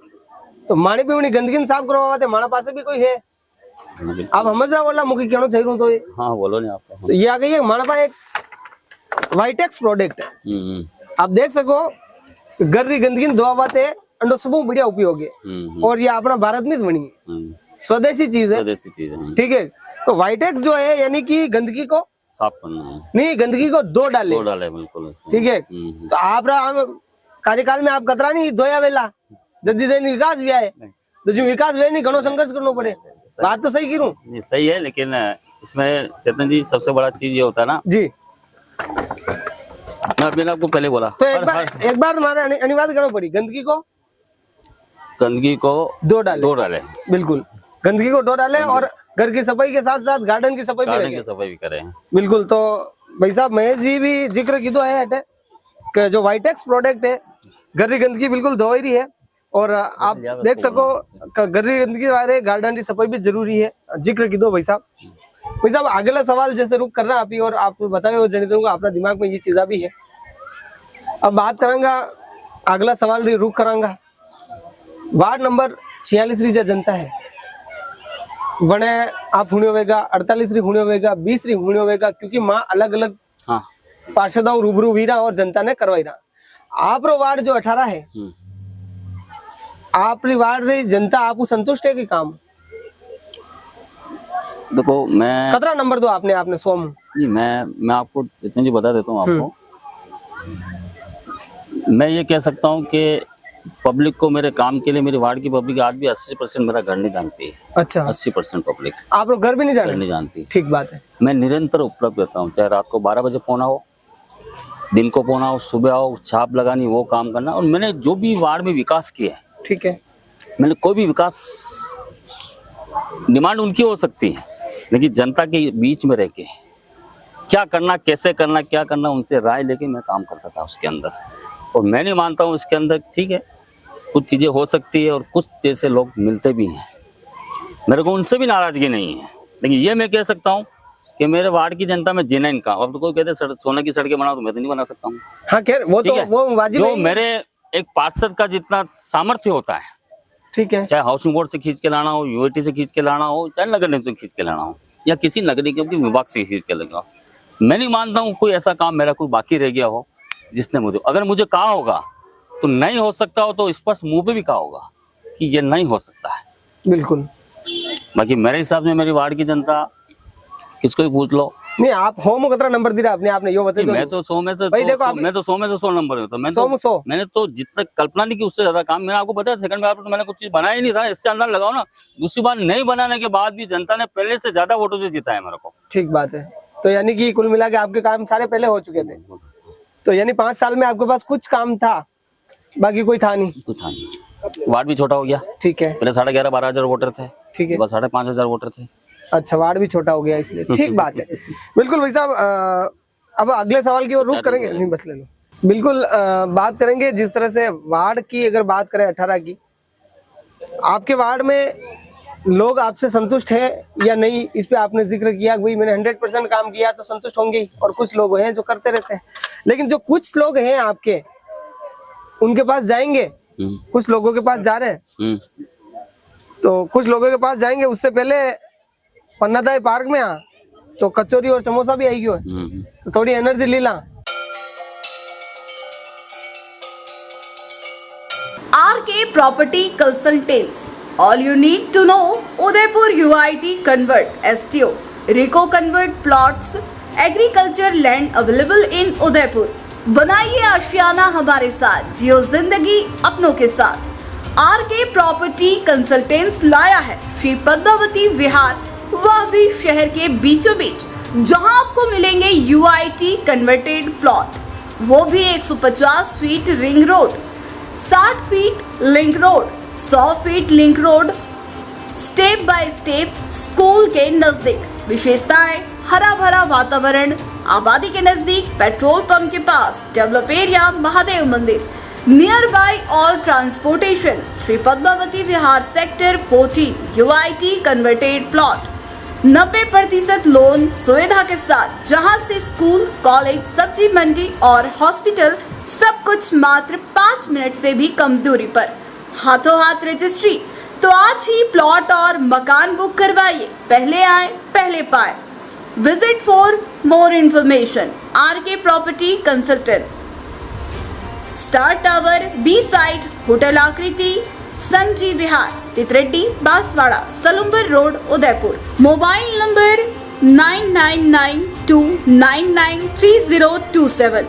तो माने भी उन्हें गंदगी साफ करवाते माना पास भी कोई है। आप समझ रहा बोला मुखी कहना चाहिए तो ये हाँ बोलो नहीं आपको। तो ये आ गई है माना पास एक वाइटेक्स प्रोडक्ट है। आप देख सको घर की गंदगी धोवाते अंडो सब बढ़िया उपयोग है और ये अपना भारत में बनी है, स्वदेशी चीज है, स्वदेशी चीज है। ठीक है। तो वाइटेक्स जो है यानी कि गंदगी को साफ करना है, नहीं गंदगी को दो डाले, दो डाले बिल्कुल इसमें। ठीक है। तो आप कार्यकाल में आप कतरा नहीं धोया वेला जल्दी देनी विकास भी आए तो जो विकास वे नहीं घणो संघर्ष करना पड़े, बात तो सही करूं? नहीं सही है, लेकिन इसमें चेतन जी सबसे बड़ा चीज ये होता है ना जी, मैंने आपको पहले बोला, तो एक बार हमारे अनिवार्य करना पड़ी गंदगी को दो डाले बिल्कुल, गंदगी को दो डाले और घर की सफाई के साथ साथ गार्डन की सफाई भी करें बिल्कुल। तो भाई साहब महेश जी भी जिक्र की है हटे कि जो वाइटेक्स प्रोडक्ट है घर की गंदगी बिल्कुल धो रही है और आप देख सको घर की गंदगी आ रही है, गार्डन की सफाई भी जरूरी है, जिक्र की दो भाई साहब। भाई साहब अगला सवाल जैसे रुक कर रहा आप ही और आप बताए जनित अपना दिमाग में ये चीज भी है। अब बात करांगा अगला सवाल रुक करांगा वार्ड नंबर 46 री जो जनता है वने आप हुणे होवेगा, 48 री हुणे होवेगा, 20 री हुणे होवेगा, क्योंकि मां अलग अलग पार्षदों रूबरू वीरा और जनता ने करवाई रहा। आप रो वार्ड जो 18 है आप री वार्ड री जनता आपको संतुष्ट है कि काम? देखो मैं कतरा नंबर दो आपने 100 में? जी मैं आपको चेतन जी बता देता हूँ आपको, मैं ये कह सकता हूँ कि पब्लिक को मेरे काम के लिए मेरी वार्ड की पब्लिक आज भी 80% मेरा घर नहीं जानती है। अच्छा 80% पब्लिक आप लोग घर भी नहीं नहीं जानती। ठीक बात है। मैं निरंतर उपलब्ध रहता हूँ, चाहे रात को 12 बजे फोन आओ, दिन को फोन आओ, सुबह आओ, छाप लगानी वो काम करना। और मैंने जो भी वार्ड में विकास किया है, ठीक है, मैंने कोई भी विकास डिमांड उनकी हो सकती है, लेकिन जनता के बीच में रह के क्या करना, कैसे करना, क्या करना, उनसे राय लेके मैं काम करता था उसके अंदर। और मैं नहीं मानता हूँ इसके अंदर ठीक है कुछ चीज़ें हो सकती है और कुछ जैसे लोग मिलते भी हैं, मेरे को उनसे भी नाराजगी नहीं है, लेकिन ये मैं कह सकता हूँ कि मेरे वार्ड की जनता में जीना इनका। अब तो कोई कहते सोने की सड़कें बनाओ तो मैं तो नहीं बना सकता हूँ। हाँ खैर वो तो वो वाजिब जो नहीं। मेरे एक पार्षद का जितना सामर्थ्य होता है, ठीक है, चाहे हाउसिंग बोर्ड से खींच के लाना हो, यूएटी से खींच के लाना हो, चाहे नगर निगम से खींच के लाना हो, या किसी नगर निगम के विभाग से खींच के लगाओ, मैं नहीं मानता हूँ कोई ऐसा काम मेरा कोई बाकी रह गया हो जिसने मुझे, अगर मुझे कहा होगा तो नहीं हो सकता हो तो स्पष्ट मुंह पे भी कहा होगा कि ये नहीं हो सकता है। बिल्कुल। बाकी मेरे हिसाब से मेरी वार्ड की जनता किसको भी पूछ लो। नहीं आप होम कतरा नंबर दिया आपने यो बताइए। मैं तो 100 में से मैं तो 100 में से 100 नंबर देता हूँ। मैंने तो जितना कल्पना नहीं की उससे ज्यादा काम मैंने आपको बताया। सेकंड बार तो मैंने कुछ चीज बनाया ही नहीं था, इससे अंदर लगाओ ना। दूसरी बार नहीं बनाने के बाद भी जनता ने पहले से ज्यादा वोटों से जीता है मेरे को। ठीक बात है। तो यानी कि कुल मिला के आपके काम सारे पहले हो चुके थे। तो यानी 5 साल में आपके पास कुछ काम था, बाकी कोई था नहीं। कुछ था नहीं। वार्ड भी छोटा हो गया। ठीक है। पहले 11,500-12,000 वोटर थे, ठीक है, बस 5,500 वोटर थे। अच्छा वार्ड भी छोटा हो गया इसलिए। ठीक बात है। बिल्कुल भाई साहब, अब अगले सवाल की ओर रुख करेंगे। नहीं बस ले लो। बिल्कुल बात करेंगे जिस तरह से वार्ड की अगर बात करें 18 की, आपके वार्ड में लोग आपसे संतुष्ट है या नहीं, इस पे आपने जिक्र किया भाई मैंने 100% काम किया तो संतुष्ट होंगे ही। और कुछ लोग हैं जो करते रहते हैं, लेकिन जो कुछ लोग हैं आपके उनके पास जाएंगे, कुछ लोगों के पास जा रहे हैं, तो कुछ लोगों के पास जाएंगे। उससे पहले पन्नादाई पार्क में तो कचौरी और समोसा भी आई है, तो थोड़ी एनर्जी ले ला। RK Property Consultants. All you need to know: Udaipur UIT Convert STO, Rico Convert Plots, Agriculture Land available in Udaipur. बनाइए आशियाना हमारे साथ, जियो जिंदगी अपनों के साथ। RK Property Consultants लाया है श्री पद्मावती विहार, वह भी शहर के बीचों बीच, जहां आपको मिलेंगे UIT कन्वर्टेड प्लॉट, वो भी 150 feet ring road, 60 feet link road, 100 feet link road, step by step school के नजदीक। विशेषताएं: हरा भरा वातावरण, आबादी के नजदीक, पेट्रोल पंप के पास, डेवलप एरिया, महादेव मंदिर, near by all transportation. Shri Padmavati Vihar sector 14 UIT converted plot, 90% loan सुविधा के साथ, जहां से स्कूल, कॉलेज, सब्जी मंडी और हॉस्पिटल सब कुछ मात्र 5 मिनट से भी कम दूरी पर। हाथों हाथ रजिस्ट्री। तो आज ही प्लॉट और मकान बुक करवाइए, पहले आए पहले पाए। Visit for more information RK property consultant, star tower, B side, hotel Aakriti, Sanji Vihar, Titardi, Banswara, Salumbar road, Udaipur. Mobile number 9992993027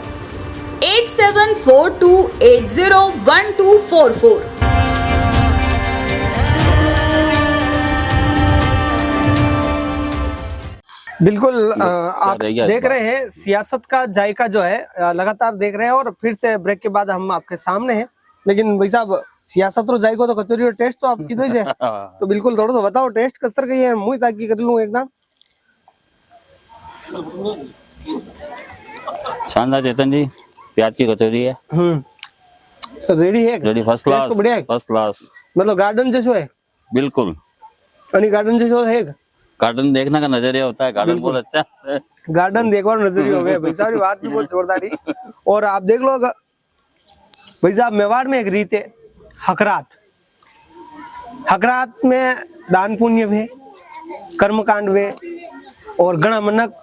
8742801244। बिल्कुल आप रह गया इस देख बार। रहे हैं सियासत का जायका जो है लगातार देख रहे हैं और फिर से ब्रेक के बाद हम आपके सामने हैं। लेकिन भाई साहब सियासत रो जायको तो कचौरी और टेस्ट तो आप किधर से तो बिल्कुल थोड़ा सा बताओ टेस्ट किस तरह का है मुंह ताकि कर लूं एकदम। शानदार चेतन जी, प्याज की कचौरी है, तो रेडी है रेडी फर्स्ट टेस्ट क्लास, तो बढ़िया है फर्स्ट क्लास, मतलब गार्डन जैसो है बिल्कुल। अनि गार्डन जैसो है गार्डन देखने का नजरिया होता है, गार्डन बहुत अच्छा है। गार्डन देखो नजरिए हो गए भाई साहब की बात भी बहुत जोरदार है। और आप देख लो भाई साहब मेवाड़ में एक रीत है हकरात। हकरात में दान पुण्य वे कर्मकांड वे और घना मनक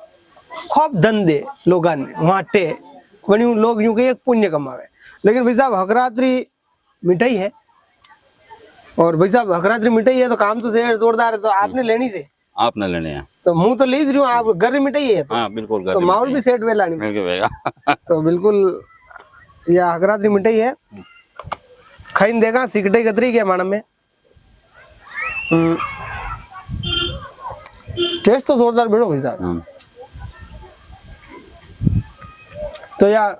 खूब धन दे लोगों ने वाटे वनी लोग यूं के एक पुण्य कमावे। लेकिन भाई साहब हकरात्रि मिठाई है और भाई साहब हकरात्रि मिठाई है तो काम तो शेर जोरदार है तो आपने लेनी थी आपने लेने हैं। तो मुंह तो ले रही हूँ आप घर मिठाई है तो, हाँ बिल्कुल, तो माहौल भी सेट वेला नहीं मिल के भेगा। तो बिल्कुल यह हकरात्रि मिठाई है खाइन देगा सिकटे कतरी के मानम में टेस्ट तो जोरदार बेड़ो भाई साहब। तो यार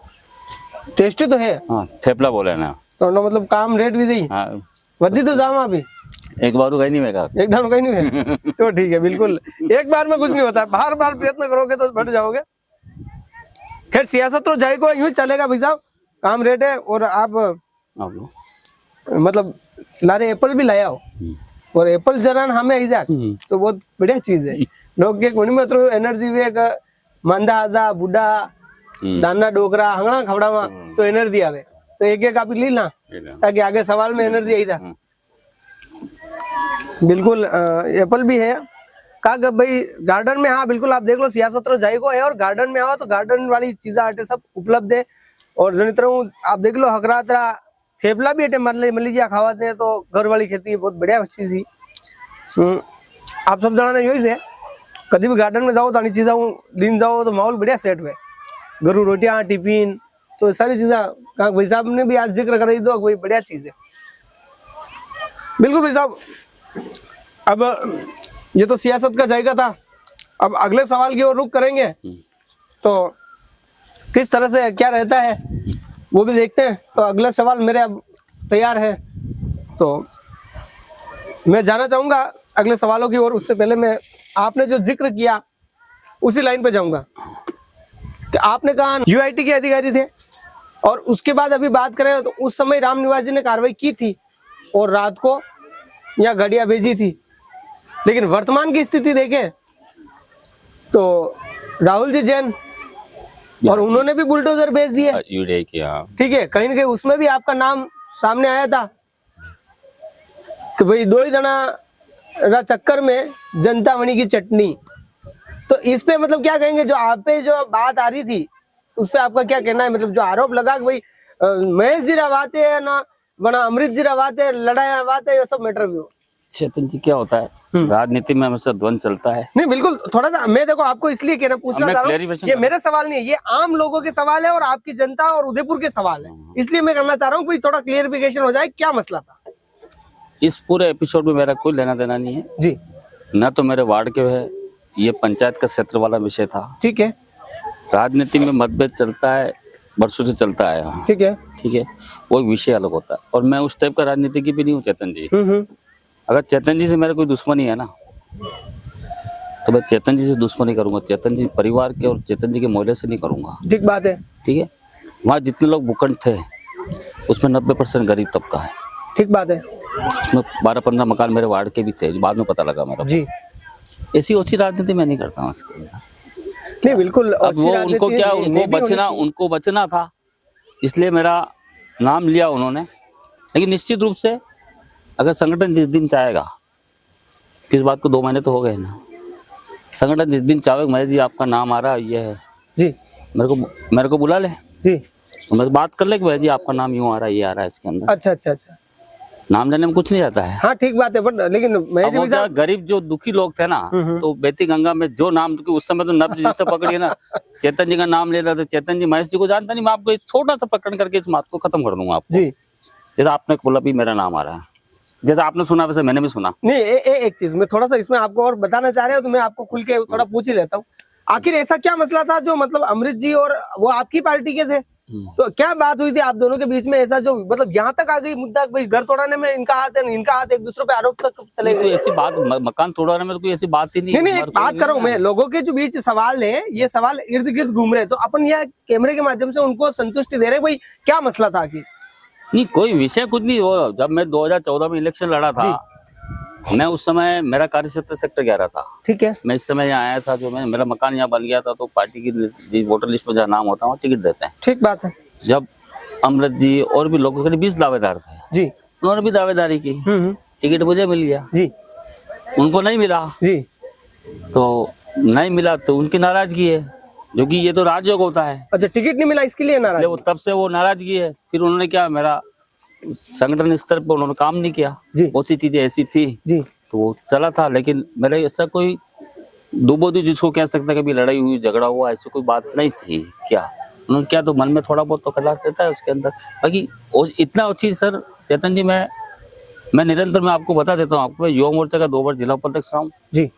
टेस्टी तो है हाँ थेपला बोले ना तो ना मतलब काम रेट भी दी हाँ, वधी तो जाम अभी एक बार गई नहीं मेगा। एक दाम कहीं नहीं है तो ठीक है बिल्कुल एक बार में कुछ नहीं होता बार बार प्रयत्न करोगे तो बढ़ जाओगे। खैर सियासत तो जाएगा यूं ही चलेगा भाई साहब काम रेट है। और आप मतलब लारे एप्पल भी लाया हो और एप्पल जरा हमें ऐसा तो बहुत बढ़िया चीज है। लोग के कोनी में तो एनर्जी वे का मंदा आजा बुढ़ा दाना डोकरा हंगना खवड़ा तो एनर्जी आवे तो एक एक आप ली ना ताकि आगे सवाल में एनर्जी आई था। बिल्कुल एप्पल भी है का भाई गार्डन में। हाँ बिल्कुल आप देख लो सियासत रो जाएगो है और गार्डन में आओ तो गार्डन वाली चीजें आटे सब उपलब्ध है। और जनी तरह आप देख लो हकरातरा थेपला भी अटे मिल लीजिए खावाते हैं तो घर वाली खेती बहुत बढ़िया चीज ही। आप सब जना ने यही से कभी भी गार्डन में जाओ तो चीजा लीन जाओ तो माहौल बढ़िया सेट हुए घरू रोटियां टिफिन तो सारी चीजें भाई साहब ने भी आज जिक्र कराई दो भाई बढ़िया चीज है। बिल्कुल भाई साहब अब ये तो सियासत का जायका था। अब अगले सवाल की ओर रुख करेंगे तो किस तरह से क्या रहता है वो भी देखते हैं। तो अगला सवाल मेरे अब तैयार है तो मैं जाना चाहूंगा अगले सवालों की ओर। उससे पहले मैं आपने जो जिक्र किया उसी लाइन पे जाऊंगा कि आपने कहा यूआईटी के अधिकारी थे और उसके बाद अभी बात करें तो उस समय रामनिवास जी ने कार्रवाई की थी और रात को या गाड़ियां भेजी थी। लेकिन वर्तमान की स्थिति देखें तो राहुल जी जैन और उन्होंने भी बुलडोजर भेज दिए। ठीक है कहीं ना कहीं उसमें भी आपका नाम सामने आया था कि भाई दो ही जना चक्कर में जनता वनी की चटनी। तो इस पे मतलब क्या कहेंगे जो आप पे जो बात आ रही थी उस पे आपका क्या कहना है। मतलब जो आरोप लगा कि भाई महेश जी रवाते है ना वना अमृत जी रवाते लड़ाई रवाते ये सब मैटर भी हो। चेतन जी क्या होता है राजनीति में हमेशा द्वंद चलता है। नहीं बिल्कुल थोड़ा सा मैं देखो आपको इसलिए कहना पूछना चाह रहा हूँ ये मेरे सवाल नहीं है ये आम लोगों के सवाल है और आपकी जनता और उदयपुर के सवाल है इसलिए मैं करना चाह रहा हूँ थोड़ा क्लियरिफिकेशन हो जाए क्या मसला था। इस पूरे एपिसोड में मेरा कोई लेना देना नहीं है जी न तो मेरे वार्ड के है ये पंचायत का क्षेत्र वाला विषय था। ठीक है राजनीति में मतभेद चलता है वर्षों से चलता है। ठीक है वो एक विषय अलग होता है और मैं उस टाइप का राजनीतिज्ञ भी नहीं हूँ चेतन जी। अगर चेतन जी से मेरा कोई दुश्मनी है ना तो मैं चेतन जी से दुश्मनी करूंगा चेतन जी परिवार के और चेतन जी के मोहल्ले से नहीं करूंगा। ठीक बात है। ठीक है वहाँ जितने लोग भूखंड थे उसमें 90% गरीब तबका है। ठीक बात है। उसमें 12-15 मकान मेरे वार्ड के भी थे बाद में पता लगा मेरा जी। ऐसी ओछी राजनीति मैं नहीं करता हूँ इसके अंदर। नहीं बिल्कुल अब वो उनको क्या उनको बचना था इसलिए मेरा नाम लिया उन्होंने। लेकिन निश्चित रूप से अगर संगठन जिस दिन चाहेगा किस बात को 2 महीने तो हो गए ना संगठन जिस दिन चाहे महेश जी आपका नाम आ रहा है ये है जी मेरे को बुला ले जी तो मैं बात कर ले कि भाई जी आपका नाम यूँ आ रहा है ये आ रहा है इसके अंदर। अच्छा नाम लेने में कुछ नहीं आता है। हाँ ठीक बात है, बट लेकिन महेश अब जी वो भाई क्या साहब, गरीब जो दुखी लोग थे ना, तो बेती गंगा में जो नाम, क्योंकि उस समय तो नब्ज जिसने पकड़ी है ना, चेतन जी का नाम लेता था, चेतन जी महेश जी को जानता नहीं, मैं आपको एक छोटा सा प्रकरण करके इस बात को खत्म कर दूंगा आपको। जी जैसा आपने बोला भी मेरा नाम आ रहा है, जैसा आपने सुना वैसे मैंने भी सुना। नहीं, एक चीज मैं थोड़ा सा इसमें आपको और बताना चाह रहे हो, तो मैं आपको खुल के थोड़ा पूछ ही लेता हूँ। आखिर ऐसा क्या मसला था जो मतलब अमृत जी और वो आपकी पार्टी के थे, तो क्या बात हुई थी आप दोनों के बीच में, ऐसा जो मतलब यहाँ तक आ गई मुद्दा, भाई घर तोड़ाने में इनका हाथ है, इनका हाथ, एक दूसरे पे आरोप तक चले कोई गए? ऐसी बात मकान तोड़वाने में तो कोई ऐसी बात ही नहीं। नहीं, एक बात करो, मैं लोगों के जो बीच सवाल है, ये सवाल इर्द गिर्द घूम रहे, तो अपन यह कैमरे के माध्यम से उनको संतुष्टि दे रहे, भाई क्या मसला था आखिर? नहीं, कोई विषय कुछ नहीं। वो जब मैं 2014 में इलेक्शन लड़ा था, मैं उस समय मेरा कार्य क्षेत्र सेक्टर 11 था। ठीक है। मैं इस समय यहाँ आया था, जो मेरा मकान यहाँ बन गया था, तो पार्टी की वोटर लिस्ट में जहाँ नाम होता है वहाँ टिकट देते हैं। ठीक बात है। जब अमृत जी और भी लोगों के 20 दावेदार थे, जी उन्होंने भी दावेदारी की, टिकट मुझे मिल गया, जी उनको नहीं मिला। जी तो नहीं मिला तो उनकी नाराजगी है, जो कि ये तो राजयोग होता है, अच्छा, टिकट नहीं मिला इसके लिए नाराज? इसलिए वो तब से वो नाराजगी है। फिर उन्होंने क्या, मेरा संगठन स्तर पर उन्होंने काम नहीं किया, जी। बहुत सी चीजें ऐसी थी, जी तो वो चला था। लेकिन मेरा ऐसा कोई दुबोधी जिसको कह सकता है कभी लड़ाई हुई झगड़ा हुआ, ऐसी कोई बात नहीं थी। क्या उन्होंने क्या, तो मन में थोड़ा बहुत तो खटास रहता है उसके अंदर, बाकी इतना अच्छी। सर चेतन जी, मैं निरंतर, मैं आपको बता देता हूँ, आपको युवा मोर्चा का 2 बार जिला उपाध्यक्ष रहा हूँ जी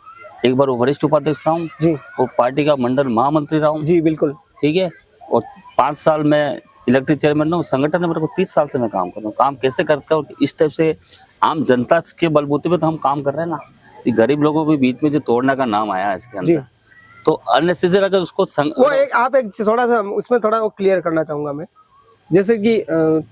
एक बार वरिष्ठ उपाध्यक्ष रहा हूँ जी और पार्टी का मंडल महामंत्री रहा हूँ। जी बिल्कुल। ठीक है, और 5 साल में इलेक्टेड चेयरमैन हूँ। संगठन में मेरे को 30 साल से मैं काम कर रहा हूँ। काम कैसे करते हैं इस टाइप से आम जनता के बलबूते पे तो हम काम कर रहे हैं ना, कि गरीब लोगों के बीच में जो तोड़ने का नाम आया है इसके अंदर, तो अननेसेसरी अगर उसको वो आप एक थोड़ा सा उसमें थोड़ा वो क्लियर करना चाहूंगा मैं, जैसे कि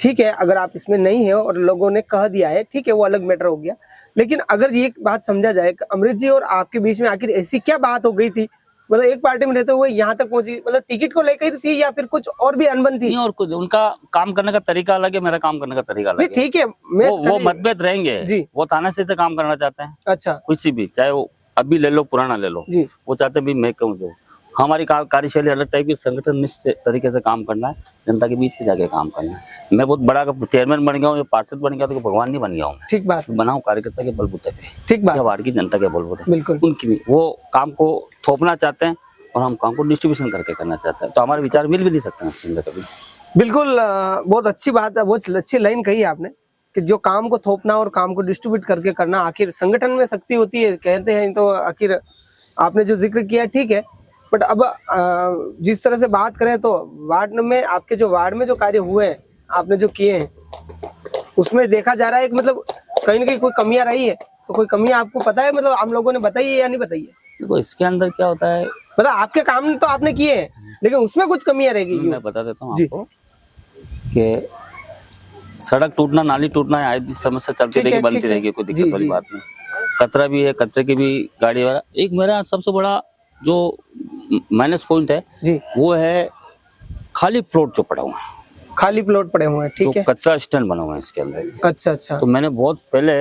ठीक है, अगर आप इसमें नहीं है और लोगों ने कह दिया है, ठीक है, वो अलग मैटर हो गया। लेकिन अगर ये बात समझा जाए कि अमृत जी और आपके बीच में आखिर ऐसी क्या बात हो गई थी, मतलब एक पार्टी में रहते हुए यहाँ तक पहुंची, मतलब टिकट को लेकर थी या फिर कुछ और भी अनबन थी? नहीं, और कुछ, उनका काम करने का तरीका अलग है, मेरा काम करने का तरीका अलग है। ठीक है, वो मतभेद रहेंगे जी। वो तानाशाही से काम करना चाहते हैं। अच्छा, किसी भी, चाहे वो अभी ले लो पुराना ले लो, जी। वो चाहते भी मैं कहूँ जो हमारी कार्यशैली अलग टाइप की, संगठन निश्चित तरीके से काम करना है, जनता के बीच में जाके काम करना है। मैं बहुत बड़ा चेयरमैन बन गया हूँ या पार्षद बन गया तो भगवान नहीं बन गया हूँ। ठीक बात, बना हूँ कार्यकर्ता के बलबूते पे, ठीक बात, या वार्ड की जनता के बलबूते, बिल्कुल। उनकी भी वो काम को थोपना चाहते हैं और हम काम को डिस्ट्रीब्यूशन करके करना चाहते हैं, तो हमारे विचार मिल भी नहीं सकते हैं इसके अंदर कभी। बिल्कुल। बहुत अच्छी बात है, बहुत अच्छी लाइन कही आपने कि जो काम को थोपना और काम को डिस्ट्रीब्यूट करके करना, आखिर संगठन में शक्ति होती है कहते हैं, तो आखिर आपने जो जिक्र किया ठीक है। बट अब जिस तरह से बात करें तो वार्ड में, आपके जो वार्ड में जो कार्य हुए हैं, आपने जो किए हैं, उसमें देखा जा रहा है कि मतलब कहीं ना कहीं कोई कमियां रही है, तो कोई कमियां आपको पता है, मतलब आप लोगों ने बताई है या नहीं बताई है? देखो इसके अंदर क्या होता है, मतलब आपके काम तो आपने किए हैं, लेकिन उसमें कुछ कमियां रह गई। मैं बता देता हूँ आपको कि सड़क टूटना, नाली टूटना, आए समस्या चलती रहेगी, बनती रहेगी, कोई दिक्कत वाली बात नहीं। कचरा भी है, कचरे की भी गाड़ी वाला। एक मेरा सबसे बड़ा जो माइनस पॉइंट है जी, वो है खाली प्लॉट जो पड़ा हुआ है, खाली प्लॉट पड़े हुए हैं, ठीक है, कचरा स्टैंड बना हुआ है इसके अंदर। अच्छा अच्छा। तो मैंने बहुत पहले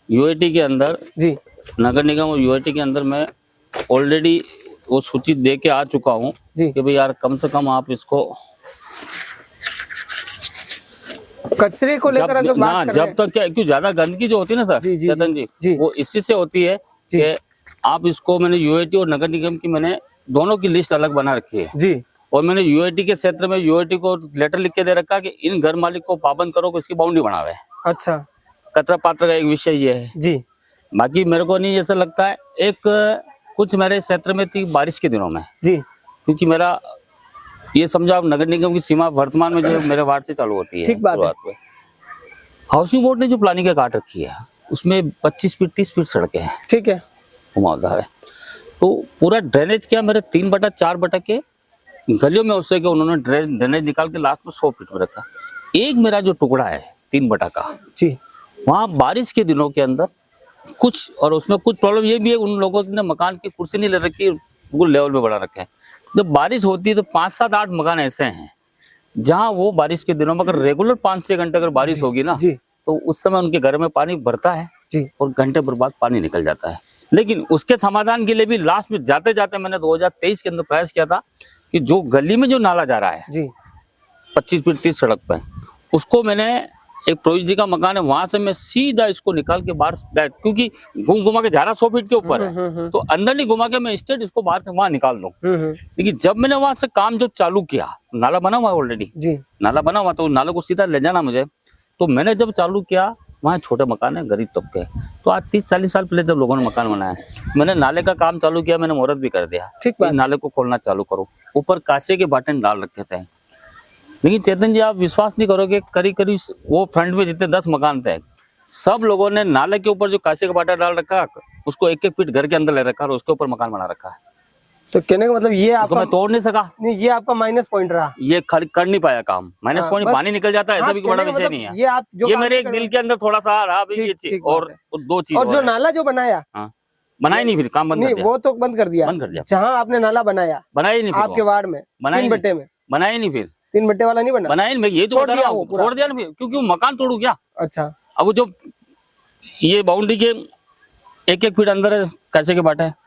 यूआईटी के अंदर, जी, नगर निगम और यूआईटी के अंदर मैं ऑलरेडी वो सूची दे के आ चुका हूँ जी, कि भाई यार कम से कम आप इसको कचरे को लेकर अगर बात करें, जब तक क्या, क्यों ज्यादा गंदगी जो होती है ना सर जी, जी, चेतन जी, वो इसी से होती है कि आप इसको, मैंने यूआईटी और नगर निगम की मैंने दोनों की लिस्ट अलग बना रखी है जी, और मैंने यूआईटी के क्षेत्र में यूआईटी को लेटर लिख के दे रखा कि इन घर मालिक को पाबंद करो कि इसकी बाउंड्री बनावे। अच्छा, कचरा पात्र का एक विषय ये है जी। बाकी मेरे को नहीं ऐसा लगता है। एक कुछ मेरे क्षेत्र में थी बारिश के दिनों में जी, क्योंकि मेरा ये समझो आप नगर निगम की सीमा वर्तमान में जो मेरे वार्ड से चालू होती है, ठीक बात है। हाउसिंग बोर्ड ने जो प्लानिंग का काट रखी है उसमें 25 फीट 30 फीट सड़कें हैं, ठीक है, घुमावदार है। तो पूरा ड्रेनेज क्या मेरे 3/4 के गलियों में उससे उन्होंने ड्रेनेज निकाल के लास्ट में 100 फीट में रखा। एक मेरा जो टुकड़ा है 3/4 का जी, वहाँ बारिश के दिनों के अंदर कुछ, और उसमें कुछ प्रॉब्लम ये भी है, उन लोगों ने मकान की कुर्सी नहीं ले रखी, बिल्कुल लेवल में बढ़ा रखा है। जब बारिश होती है तो 5, 7, 8 मकान ऐसे हैं जहाँ वो बारिश के दिनों में अगर रेगुलर 5-6 घंटे अगर बारिश होगी ना जी, तो उस समय उनके घर में पानी भरता है जी, और घंटे भर बाद पानी निकल जाता है। लेकिन उसके समाधान के लिए भी लास्ट में जाते जाते मैंने 2023 के अंदर प्रयास किया था कि जो गली में जो नाला जा रहा है जी, 25 फीट 30 सड़क पे, उसको मैंने एक प्रोहित जी का मकान है, वहां से मैं सीधा इसको निकाल के बाहर क्योंकि घुमा के जा रहा 100 फीट के ऊपर है, तो अंदर नहीं घुमा के मैं स्ट्रेट इसको बाहर वहां निकाल दूं। लेकिन जब मैंने वहां से काम जो चालू किया, नाला बना हुआ ऑलरेडी, नाला बना हुआ, तो नाले को सीधा ले जाना मुझे, तो मैंने जब चालू किया, वहाँ छोटे मकान है, गरीब तबके, तो आज 30-40 साल पहले जब लोगों ने मकान बनाया, मैंने नाले का काम चालू किया, मैंने मुहूर्त भी कर दिया, ठीक है, नाले को खोलना चालू करो। ऊपर कांसे के बटन डाल रखे थे, लेकिन चेतन जी आप विश्वास नहीं करोगे, करीब करीब वो फ्रंट में जितने 10 मकान थे, सब लोगों ने नाले के ऊपर जो कांसे का बाटा डाल रखा, उसको 1-1 फीट घर के अंदर ले रखा और उसके ऊपर मकान बना रखा है। तो कहने का मतलब ये आपका, मैं तोड़ नहीं सका, नहीं ये आपका माइनस पॉइंट रहा, ये कर नहीं पाया काम, माइनस पॉइंट, पानी निकल जाता है, ऐसा भी बड़ा विषय नहीं है। ये आप जो ये मेरे एक दिल के अंदर थोड़ा सा रहा, और 2 चीज, और जो नाला जो बनाया, बनाया नहीं, फिर काम बंद कर दिया, वो तो बंद कर दिया, जहाँ आपने नाला बनाया, बनाया ही नहीं आपके वार्ड में 3 बट्टे में, बनाया ही नहीं, फिर 3 बट्टे वाला नहीं बना, बनाया नहीं, ये तो बता रहा हूँ, छोड़ दिया ना, क्योंकि वो मकान तोड़ू क्या। अच्छा, अब वो जो ये बाउंड्री के 1-1 फीट अंदर है, कैसे के बाटा है,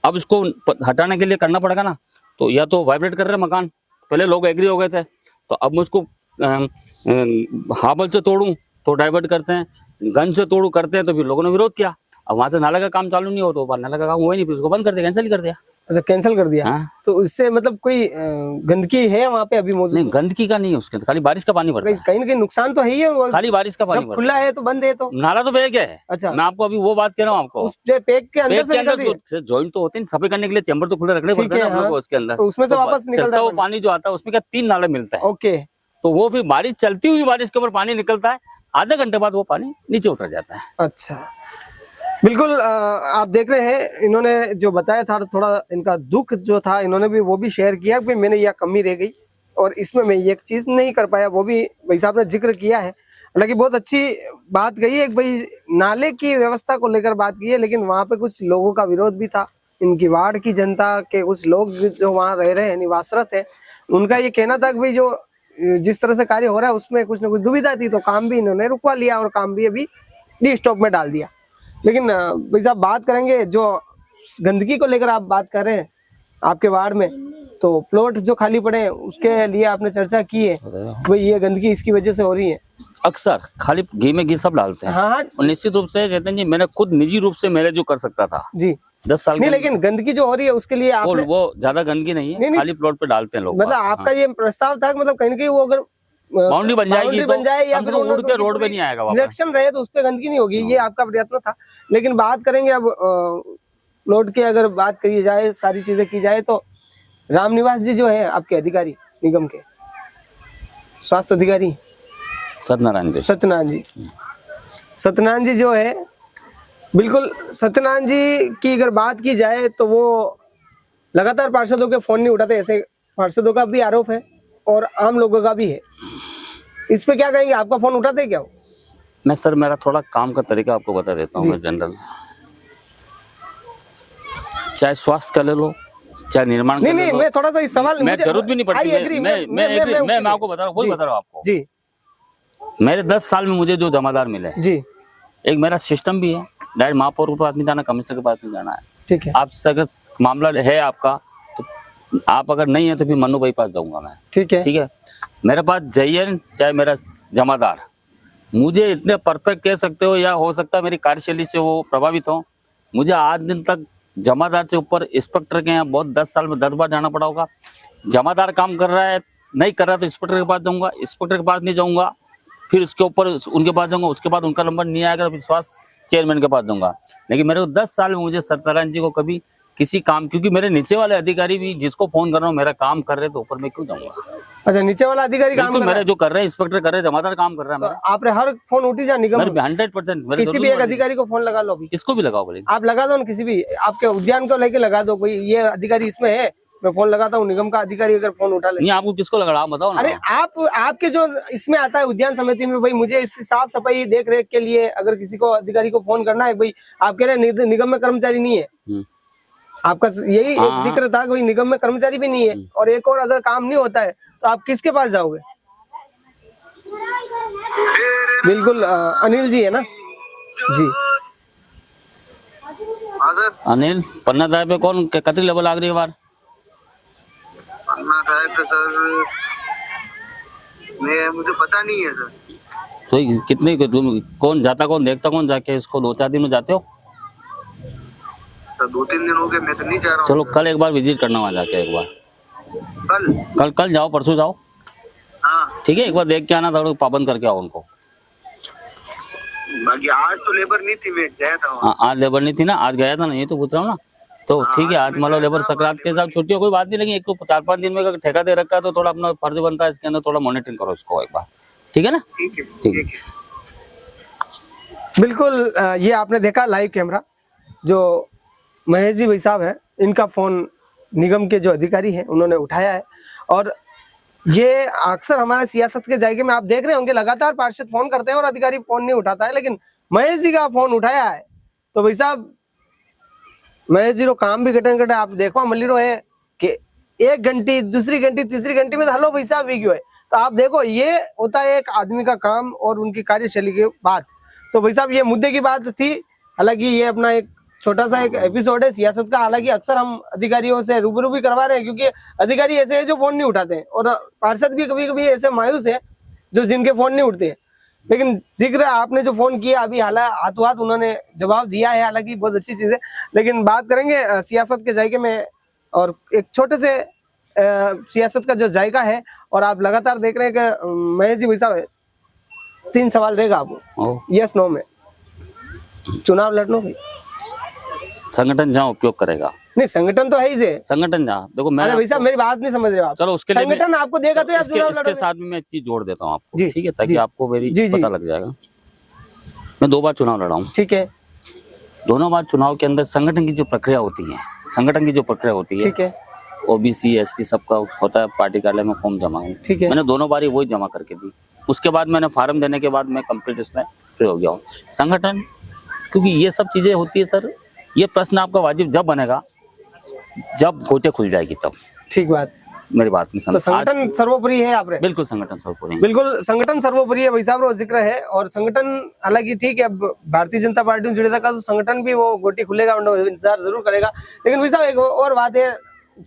अब इसको हटाने के लिए करना पड़ेगा ना, तो या तो वाइब्रेट कर रहे हैं मकान, पहले लोग एग्री हो गए थे, तो अब मैं उसको हाबल से तोड़ूं तो डाइवर्ट करते हैं, गन से तोड़ू करते हैं, तो फिर लोगों ने विरोध किया। अब वहां से नाला का काम चालू नहीं हो, तो नाला का काम हुआ ही नहीं, फिर उसको बंद कर दिया, कैंसिल कर दिया। अच्छा, कैंसिल कर दिया। तो इससे मतलब कोई गंदगी है वहाँ पे अभी मौजूद? नहीं, गंदगी का नहीं है, उसके खाली बारिश का पानी भरता है, कहीं ना कहीं नुकसान तो है ही है, खाली बारिश का पानी खुला है तो बंद है, तो नाला तो पैक है। अच्छा, मैं आपको अभी वो बात कह रहा हूँ, आपको उस पैक के अंदर जॉइंट तो होते हैं, सफाई करने के लिए चैम्बर तो खुले रखने पड़ते हैं ना उसके अंदर, तो उसमें से वापस निकलता है वो पानी जो आता है, उसमें क्या 3 नाले मिलता है। ओके, तो वो फिर बारिश, चलती हुई बारिश के ऊपर पानी निकलता है, आधे घंटे बाद वो पानी नीचे उतर जाता है। अच्छा, बिल्कुल। आप देख रहे हैं, इन्होंने जो बताया था, थोड़ा इनका दुख जो था, इन्होंने भी वो भी शेयर किया कि मैंने यह कमी रह गई और इसमें मैं ये चीज नहीं कर पाया, वो भी भाई साहब ने जिक्र किया है। हालांकि बहुत अच्छी बात कही है, भाई नाले की व्यवस्था को लेकर बात की है, लेकिन वहाँ पे कुछ लोगों का विरोध भी था, इनकी वार्ड की जनता के कुछ लोग जो वहाँ रह रहे हैं, निवासरत है, उनका ये कहना था कि भाई जो जिस तरह से कार्य हो रहा है उसमें कुछ ना कुछ दुविधा थी, तो काम भी इन्होंने रुकवा लिया और काम भी अभी डी स्टॉप में डाल दिया। लेकिन भाई साहब बात करेंगे, जो गंदगी को लेकर आप बात कर रहे हैं आपके वार्ड में, तो प्लॉट जो खाली पड़े हैं उसके लिए आपने चर्चा की है, भाई ये गंदगी इसकी वजह से हो रही है। अक्सर खाली घी में घी सब डालते हैं। हाँ, और निश्चित रूप से चेतन जी, मैंने खुद निजी रूप से मेरे जो कर सकता था जी 10 साल नहीं, लेकिन गंदगी जो हो रही है उसके लिए आपने, वो ज्यादा गंदगी नहीं है, खाली प्लॉट पे डालते हैं लोग। मतलब आपका ये प्रस्ताव था, मतलब कहीं ना कहीं वो अगर बाउंड्री बन जाएगी, बन जाए या फिर उड़ के रोड पे नहीं आएगा, निरीक्षण रहे तो उस पर गंदगी नहीं होगी, ये आपका प्रयत्न था। लेकिन बात करेंगे अब प्लॉट की, अगर बात करी जाए, सारी चीजें की जाए, तो रामनिवास जी जो है आपके अधिकारी निगम के स्वास्थ्य अधिकारी सत्यनारायण जी जो है, बिल्कुल सत्यनारायण जी की अगर बात की जाए तो वो लगातार पार्षदों के फोन नहीं उठाते, ऐसे पार्षदों का भी आरोप है और आम लोगों का भी है। इस पे क्या कहेंगे, आपका फोन उठाते क्या? मैं सर, मेरा थोड़ा काम का तरीका आपको बता देता हूँ। मैं जनरल, चाहे स्वास्थ्य का ले लो, चाहे निर्माण का ले लो, मैं थोड़ा सा इस सवाल, मैं जरूरत भी नहीं पड़ती, मैं आपको बता रहा हूँ, वही बता रहा हूँ आपको जी। मेरे 10 साल में मुझे जो जमादार मिले जी, एक मेरा सिस्टम भी है, डायरेक्ट महापौर के पास नहीं जाना, कमिश्नर के पास नहीं जाना है, ठीक है। आपसे अगर मामला है आपका, तो आप अगर नहीं है तो फिर मनु भाई पास जाऊंगा मैं, ठीक है। मेरे पास जयन चाहे मेरा जमादार, मुझे इतने परफेक्ट कह सकते हो, या हो सकता है मेरी कार्यशैली से वो प्रभावित हो, मुझे आज दिन तक जमादार से ऊपर इंस्पेक्टर के यहाँ बहुत 10 साल में 10 बार जाना पड़ा होगा। जमादार काम कर रहा है, नहीं कर रहा तो इंस्पेक्टर के पास जाऊंगा, इंस्पेक्टर के पास नहीं जाऊंगा, फिर उसके ऊपर उनके पास जाऊंगा, उसके बाद उनका नंबर नहीं आएगा, फिर स्वास्थ्य चेयरमैन के पास दूंगा। लेकिन मेरे को 10 साल में मुझे सत्यनारायण जी को कभी किसी काम, क्योंकि मेरे नीचे वाले अधिकारी भी जिसको फोन कर रहा हूँ, मेरा काम कर रहे तो ऊपर में क्यों जाऊंगा? अच्छा, नीचे वाला अधिकारी काम कर रहा है, मेरे जो कर रहे हैं इंस्पेक्टर कर रहे हैं, जमादार काम कर रहा है, तो आपने हर फोन उठी जा निगम 100%। किसी भी एक अधिकारी को फोन लगा लो, अभी किसको भी लगाओ, बोले आप लगा दो ना, किसी भी आपके उद्यान को लेके लगा दो, कोई ये अधिकारी इसमें है, मैं फोन लगाता हूँ, निगम का अधिकारी अगर फोन उठा ले। नहीं, आपको किसको लगा रहा, बताओ ना। अरे आपके जो इसमें आता है उद्यान समिति में, भाई मुझे इसकी साफ सफाई देख रेख के लिए अगर किसी को अधिकारी को फोन करना है, भाई आप कह रहे हैं निगम में कर्मचारी नहीं है, आपका यही एक जिक्र था कि निगम में कर्मचारी भी नहीं है, और एक और अगर काम नहीं होता है तो आप किसके पास जाओगे? बिल्कुल अनिल जी है ना जी। अनिल, पन्ना दाय पे कौन कतरी लेवल आ रही है बार? पन्ना दाय पे सर मुझे पता नहीं है सर। तो कितने तुम कौन जाता कौन देखता कौन जाके इसको 2-4 दिन में जाते हो? तो 2-3 दिन हो गए, मैं तो नहीं जा रहा हूँ। चलो कल एक बार विजिट करना वहाँ जाके एक बार। कल जाओ, परसों जाओ, हाँ। ठीक है, एक बार देख के आना, थोड़ा पाबंद करके आओ उनको। बाकी आज तो लेबर नहीं थी, मैं गया था वहाँ। हाँ, आज लेबर नहीं थी ना, आज गया था ना, ये तो पूछ रहा हूँ ना। तो ठीक है, आज मान लो लेबर संक्रांत के हिसाब छुट्टी हो, कोई बात नहीं, लेकिन एक तो 4-5 दिन में अगर ठेका दे रखा है तो थोड़ा अपना फर्ज बनता है इसके अंदर, थोड़ा मॉनिटरिंग करो इसको एक बार, ठीक है ना? ठीक है, ठीक है। ठीक है। बिल्कुल ये आपने देखा लाइव कैमरा, जो महेश जी भाई साहब हैं, इनका फोन निगम के जो अधिकारी हैं उन्होंने उठाया है। और ये अक्सर हमारे सियासत के जायके में आप देख रहे होंगे, लगातार पार्षद फोन करते हैं और अधिकारी फोन नहीं उठाता है, लेकिन महेश जी का फोन उठाया है। तो भाई साहब महेश जी रो काम भी घटन घटे, आप देखो मल्ली रो है कि 1 घंटी, दूसरी घंटी, तीसरी घंटी में हेलो भाई साहब वीडियो है। तो आप देखो ये होता है एक आदमी का काम और उनकी कार्यशैली की बात। तो भाई साहब ये मुद्दे की बात थी, हालांकि ये अपना एक छोटा सा एक एपिसोड है सियासत का। हालांकि अक्सर हम अधिकारियों से रूबरू भी करवा रहे हैं, क्योंकि अधिकारी ऐसे हैं जो फोन नहीं उठाते हैं और पार्षद भी कभी कभी ऐसे मायूस है जो जिनके फोन नहीं उठते हैं। लेकिन शीघ्र आपने जो फोन किया अभी हाथों हाथ उन्होंने जवाब दिया है, हालांकि बहुत अच्छी चीज है। लेकिन बात करेंगे सियासत के जायके में, और एक छोटे से सियासत का जो जायका है, और आप लगातार देख रहे हैं कि महेश जी भाई साहब 3 सवाल रहेगा आपको, यस नो में चुनाव लड़ना भाई। संगठन जहाँ उपयोग करेगा, नहीं संगठन तो है ही से, संगठन जहाँ देखो, मैं भाई साहब मेरी बात नहीं समझ रहे हो आप। चलो उसके लिए संगठन आपको देगा तो इसके साथ में मैं एक चीज जोड़ देता हूँ आपको, जी, ठीक है, ताकि जी, आपको मेरी जी, पता लग जाएगा। मैं 2 बार चुनाव लड़ा हूँ, ठीक है। दोनों बार चुनाव के अंदर संगठन की जो प्रक्रिया होती है, संगठन की जो प्रक्रिया होती है, ठीक है, ओबीसी SC सबका होता है, पार्टी कार्यालय में फॉर्म जमा हूँ, ठीक है। मैंने दोनों बार ही वही जमा करके दी। उसके बाद मैंने फार्म देने के बाद मैं कंप्लीट इसमें फ्री हो गया हूँ। संगठन, क्योंकि ये सब चीजें होती है सर, ये प्रश्न आपका वाजिब जब बनेगा जब गोटे खुल जाएगी तब। ठीक बात, मेरी बात नहीं तो समझ। संगठन सर्वोपरि है आप रे? बिल्कुल संगठन सर्वोपरि है। बिल्कुल संगठन सर्वोपरि है भाई साहब रो जिक्र है। और संगठन हालांकि ठीक है, अब भारतीय जनता पार्टी में जुड़े था तो संगठन भी वो गोटी खुलेगा, इंतजार जरूर करेगा। लेकिन भाई साहब एक और बात है,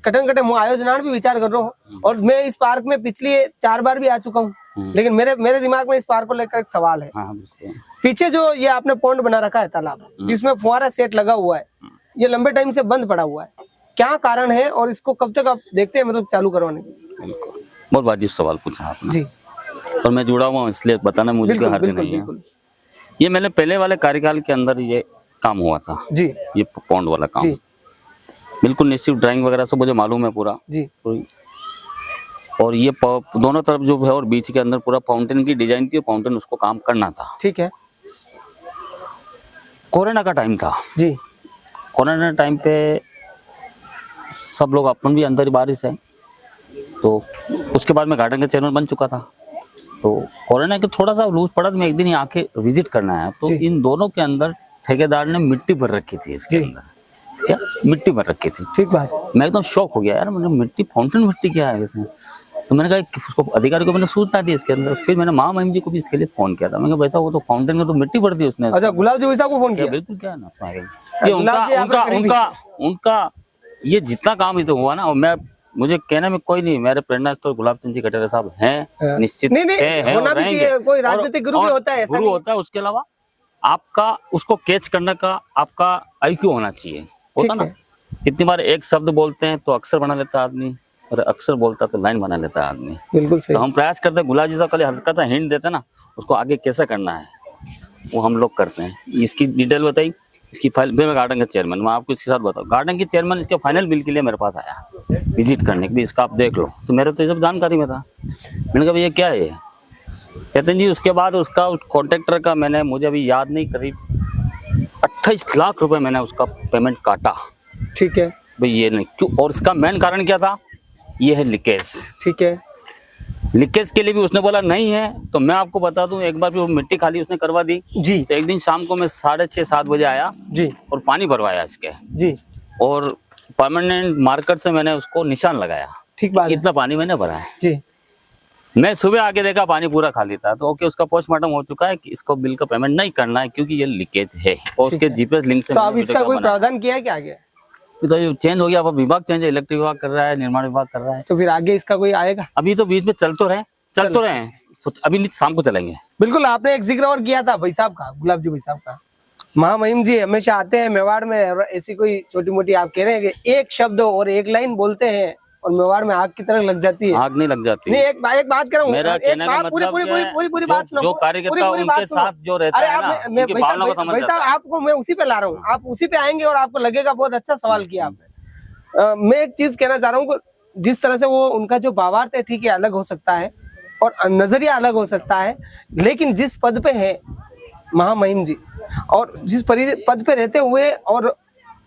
कटन कटे आयोजन भी विचार कर रहा हूँ, और मैं इस पार्क में पिछली 4 बार भी आ चुका हूँ, लेकिन मेरे दिमाग में इस पार्क को लेकर एक सवाल है। पीछे जो ये आपने पॉन्ड बना रखा है तालाब, जिसमें फुहारा सेट लगा हुआ है, ये लंबे टाइम से बंद पड़ा हुआ है, क्या कारण है और इसको कब तक आप देखते हैं मतलब चालू करवाने की? बहुत वाजिब सवाल पूछा आपने जी, और मैं जुड़ा हुआ हूँ इसलिए बताना मुझे कोई हर्ज नहीं है। ये मैंने पहले वाले कार्यकाल के अंदर ये काम हुआ था जी, ये पॉन्ड वाला काम, बिल्कुल निश्चित ड्राइंग वगैरह सब मुझे मालूम है पूरा जी। और ये दोनों तरफ जो है और बीच के अंदर पूरा फाउंटेन की डिजाइन थी, फाउंटेन उसको काम करना था, ठीक है। कोरोना का टाइम था जी, कोरोना टाइम पे सब लोग, अपन भी अंदर ही बारिश है, तो उसके बाद मैं गार्डन का चेयरमैन बन चुका था। तो कोरोना के थोड़ा सा लूज पड़ा तो मैं एक दिन यहाँ आके विजिट करना है, तो इन दोनों के अंदर ठेकेदार ने मिट्टी भर रखी थी इसके अंदर, क्या मिट्टी भर रखी थी। ठीक बात। मैं एकदम शॉक हो गया यार, मैंने मिट्टी, फाउंटेन मिट्टी क्या है इसमें। तो मैंने कहा उसको अधिकारी को मैंने सूचना दी इसके अंदर, फिर मैंने महामहिम जी को भी इसके लिए फोन किया था। मैंने कहा वैसा वो तो फाउंटेन में तो मिट्टी भर दी उसने। अच्छा, गुलाब जी वैसा को फोन किया? बिल्कुल, क्या ना ये उनका ये जितना काम ही तो हुआ ना, और मैं मुझे कहने में कोई नहीं, मेरे प्रेरणा तो गुलाब चंद जी कटेरा साहब हैं, निश्चित है होना भी चाहिए, कोई राजनीतिक गुरु भी होता है, गुरु होता है। उसके अलावा आपका उसको कैच करने का आपका IQ होना चाहिए, होता ना। कितनी बार एक शब्द बोलते हैं तो अक्षर बना लेता है आदमी, और अक्षर बोलता तो लाइन बना लेता है आदमी। बिल्कुल सही। तो हम प्रयास करते हैं, गुलाब जी साहब कल हल्का सा हिंट देते ना, उसको आगे कैसे करना है वो हम लोग करते हैं। इसकी डिटेल बताई, इसकी फाइल, मैं गार्डन का चेयरमैन, मैं आपको इसके साथ बताऊँ, गार्डन के चेयरमैन इसके फाइनल बिल के लिए मेरे पास आया विजिट करने के लिए, इसका आप देख लो। तो मेरे तो ये सब जानकारी में था। मैंने कहा भैया क्या है ये चेतन जी। उसके बाद उसका उस कॉन्ट्रैक्टर का मैंने, मुझे अभी याद नहीं, करीब 28 लाख रुपए मैंने उसका पेमेंट काटा। ठीक है भाई ये नहीं क्यों, और इसका मेन कारण क्या था, ये है लीकेज। ठीक है, लीकेज के लिए भी उसने बोला नहीं है। तो मैं आपको बता दूं, एक बार भी वो मिट्टी खाली उसने करवा दी जी। तो एक दिन शाम को मैं 6:30-7 बजे आया जी, और पानी भरवाया इसके जी, और परमानेंट मार्कर से मैंने उसको निशान लगाया। ठीक बात है। इतना पानी मैंने भरा है जी। मैं सुबह आके देखा पानी पूरा खाली था। तो ओके, उसका पोस्टमार्टम हो चुका है कि इसको बिल का पेमेंट नहीं करना है क्योंकि ये लीकेज है, और उसके जीपीएस लिंक से। तो अब इसका कोई प्रावधान किया है क्या आगे? तो ये चेंज हो गया, अब विभाग चेंज है, इलेक्ट्रिक विभाग कर रहा है, निर्माण विभाग कर रहा है। तो फिर आगे इसका कोई आएगा? अभी तो बीच में चल तो रहे हैं। अभी नहीं, शाम को चलेंगे। बिल्कुल, आपने एक जिक्र और किया था भाई साहब का, गुलाब जी भाई साहब का। महामहिम जी हमेशा आते हैं मेवाड़ में और ऐसी कोई छोटी मोटी, आप कह रहे हैं कि एक शब्द और एक लाइन बोलते हैं और मेवाड़ में आग की तरह लग जाती है। आग नहीं लग जाती। नहीं, एक बात कर रहा हूँ, मेरा कहने का पूरी बात सुनो, जो कार्यकर्ता उनके साथ जो रहता है ना, उनकी भावना को समझ जाता है। आपको मैं उसी पे ला रहा हूँ, आप उसी पे आएंगे और आपको लगेगा बहुत अच्छा सवाल किया आपने। मैं एक चीज कहना चाह रहा हूँ, जिस तरह से वो उनका जो भावार्थ है, ठीक है, अलग हो सकता है और नजरिया अलग हो सकता है, लेकिन जिस पद पे है महामहिम जी और जिस पद पे रहते हुए और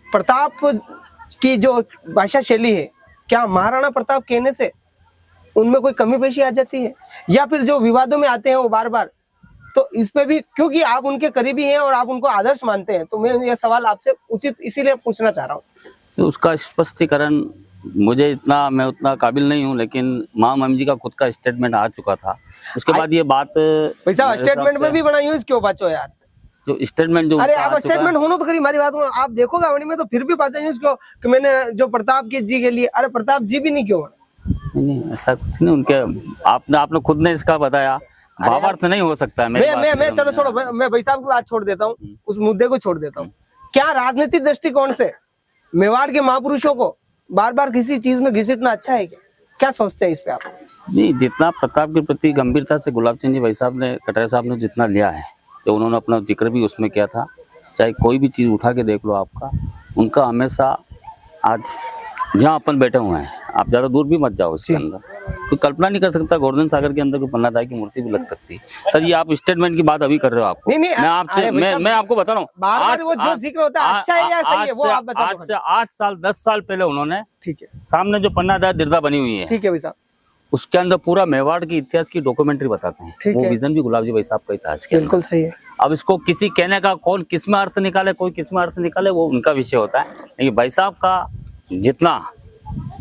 प्रताप की जो भाषा शैली है, क्या महाराणा प्रताप कहने से उनमें कोई कमी पेशी आ जाती है, या फिर जो विवादों में आते हैं वो बार बार, तो इस पे भी, क्योंकि आप उनके करीबी हैं और आप उनको आदर्श मानते हैं, तो मैं यह सवाल आपसे उचित इसीलिए पूछना चाह रहा हूँ। उसका स्पष्टीकरण मुझे मैं उतना काबिल नहीं हूँ, लेकिन महामहिम जी का खुद का स्टेटमेंट आ चुका था। उसके बाद ये बात भाई साहब स्टेटमेंट में भी बनाई हुई, क्यों बचो यार, जो स्टेटमेंट जो अरे आप स्टेटमेंट होना तो करी, हमारी बात आप देखो गावड़ी में तो फिर भी बात है उसको कि मैंने जो प्रताप की जी के लिए, अरे प्रताप जी भी नहीं क्यों? नहीं, ऐसा कुछ नहीं। उनके आपने खुद ने इसका बताया, भावार्थ नहीं हो सकता है। मैं चलो छोड़ो, मैं भाई साहब की बात छोड़ देता हूँ, उस मुद्दे को छोड़ देता हूँ। क्या राजनीतिक दृष्टिकोण से मेवाड़ के महापुरुषों को बार बार किसी चीज में घिसटना अच्छा है क्या सोचते हैं इस पे आप? नहीं, जितना प्रताप के प्रति गंभीरता से गुलाब चंद जी भाई साहब ने, कटरे साहब ने जितना लिया है, तो उन्होंने अपना जिक्र भी उसमें किया था। चाहे कोई भी चीज़ उठा के देख लो आपका, उनका हमेशा, आज जहाँ अपन बैठे हुए हैं, आप ज़्यादा दूर भी मत जाओ, इसके अंदर कोई कल्पना नहीं कर सकता गोवर्धन सागर के अंदर कोई पन्नादाई की मूर्ति भी लग सकती है। सर, ये आप स्टेटमेंट की बात अभी कर रहे हो। आपको नहीं, मैं आपसे मैं आपको बता रहा हूँ, बार-बार वो जो जिक्र होता है अच्छा है या सही है, वो आप बता दो। 8 साल 10 साल पहले उन्होंने, ठीक है, सामने जो पन्नादाई दीर्घा बनी हुई है, ठीक है भाई साहब, उसके अंदर पूरा मेवाड़ के इतिहास की डॉक्यूमेंटरी बताते हैं। वो विजन भी गुलाब जी भाई साहब का इतिहास के बिल्कुल सही है। अब इसको किसी कहने का, कौन किस में अर्थ निकाले, कोई किस में अर्थ निकाले, वो उनका विषय होता है। लेकिन भाई साहब का जितना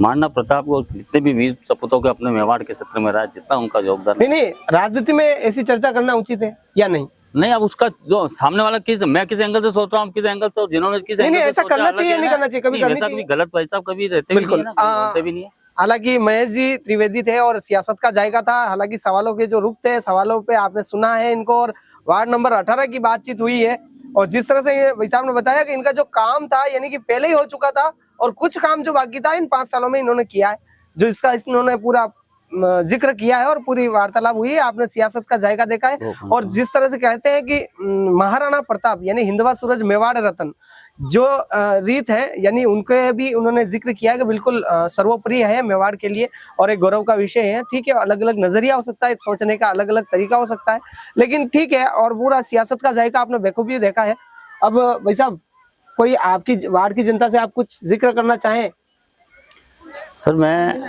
महाराणा प्रताप और जितने भी वीर सपूतों के अपने मेवाड़ के क्षेत्र में रहा, जितना उनका योगदान। नहीं, राजनीति में ऐसी चर्चा करना उचित है या नहीं? नहीं, अब उसका जो सामने वाला मैं किस एंगल से सोच रहा हूँ, किस एंगल से, जिन्होंने किस एंगल से ऐसा करना चाहिए, नहीं करना चाहिए, कभी ऐसा कभी गलत भाई साहब कभी रहते भी नहीं है। हालांकि महेश जी त्रिवेदी थे और सियासत का जायका था, हालांकि सवालों के जो रुख थे, सवालों पे आपने सुना है इनको, और वार्ड नंबर 18 की बातचीत हुई है, और जिस तरह से ये भाई साहब ने बताया कि इनका जो काम था, यानी कि पहले ही हो चुका था, और कुछ काम जो बाकी था इन 5 सालों में इन्होंने किया है, जो इसका इन्होंने पूरा जिक्र किया है और पूरी वार्तालाप हुई है। आपने सियासत का जायका देखा है, और जिस तरह से कहते हैं कि महाराणा प्रताप यानी हिंदवा सूरज मेवाड़ रतन जो रीत है, यानी उनके भी उन्होंने जिक्र किया है कि बिल्कुल सर्वोपरि है मेवाड़ के लिए और एक गौरव का विषय है। ठीक है, अलग अलग नजरिया हो सकता है, सोचने का अलग अलग तरीका हो सकता है, लेकिन ठीक है, और पूरा सियासत का जायका आपने बेखूबी देखा है। अब भाई साहब, कोई आपकी वार्ड की जनता से आप कुछ जिक्र करना चाहें? सर, मैं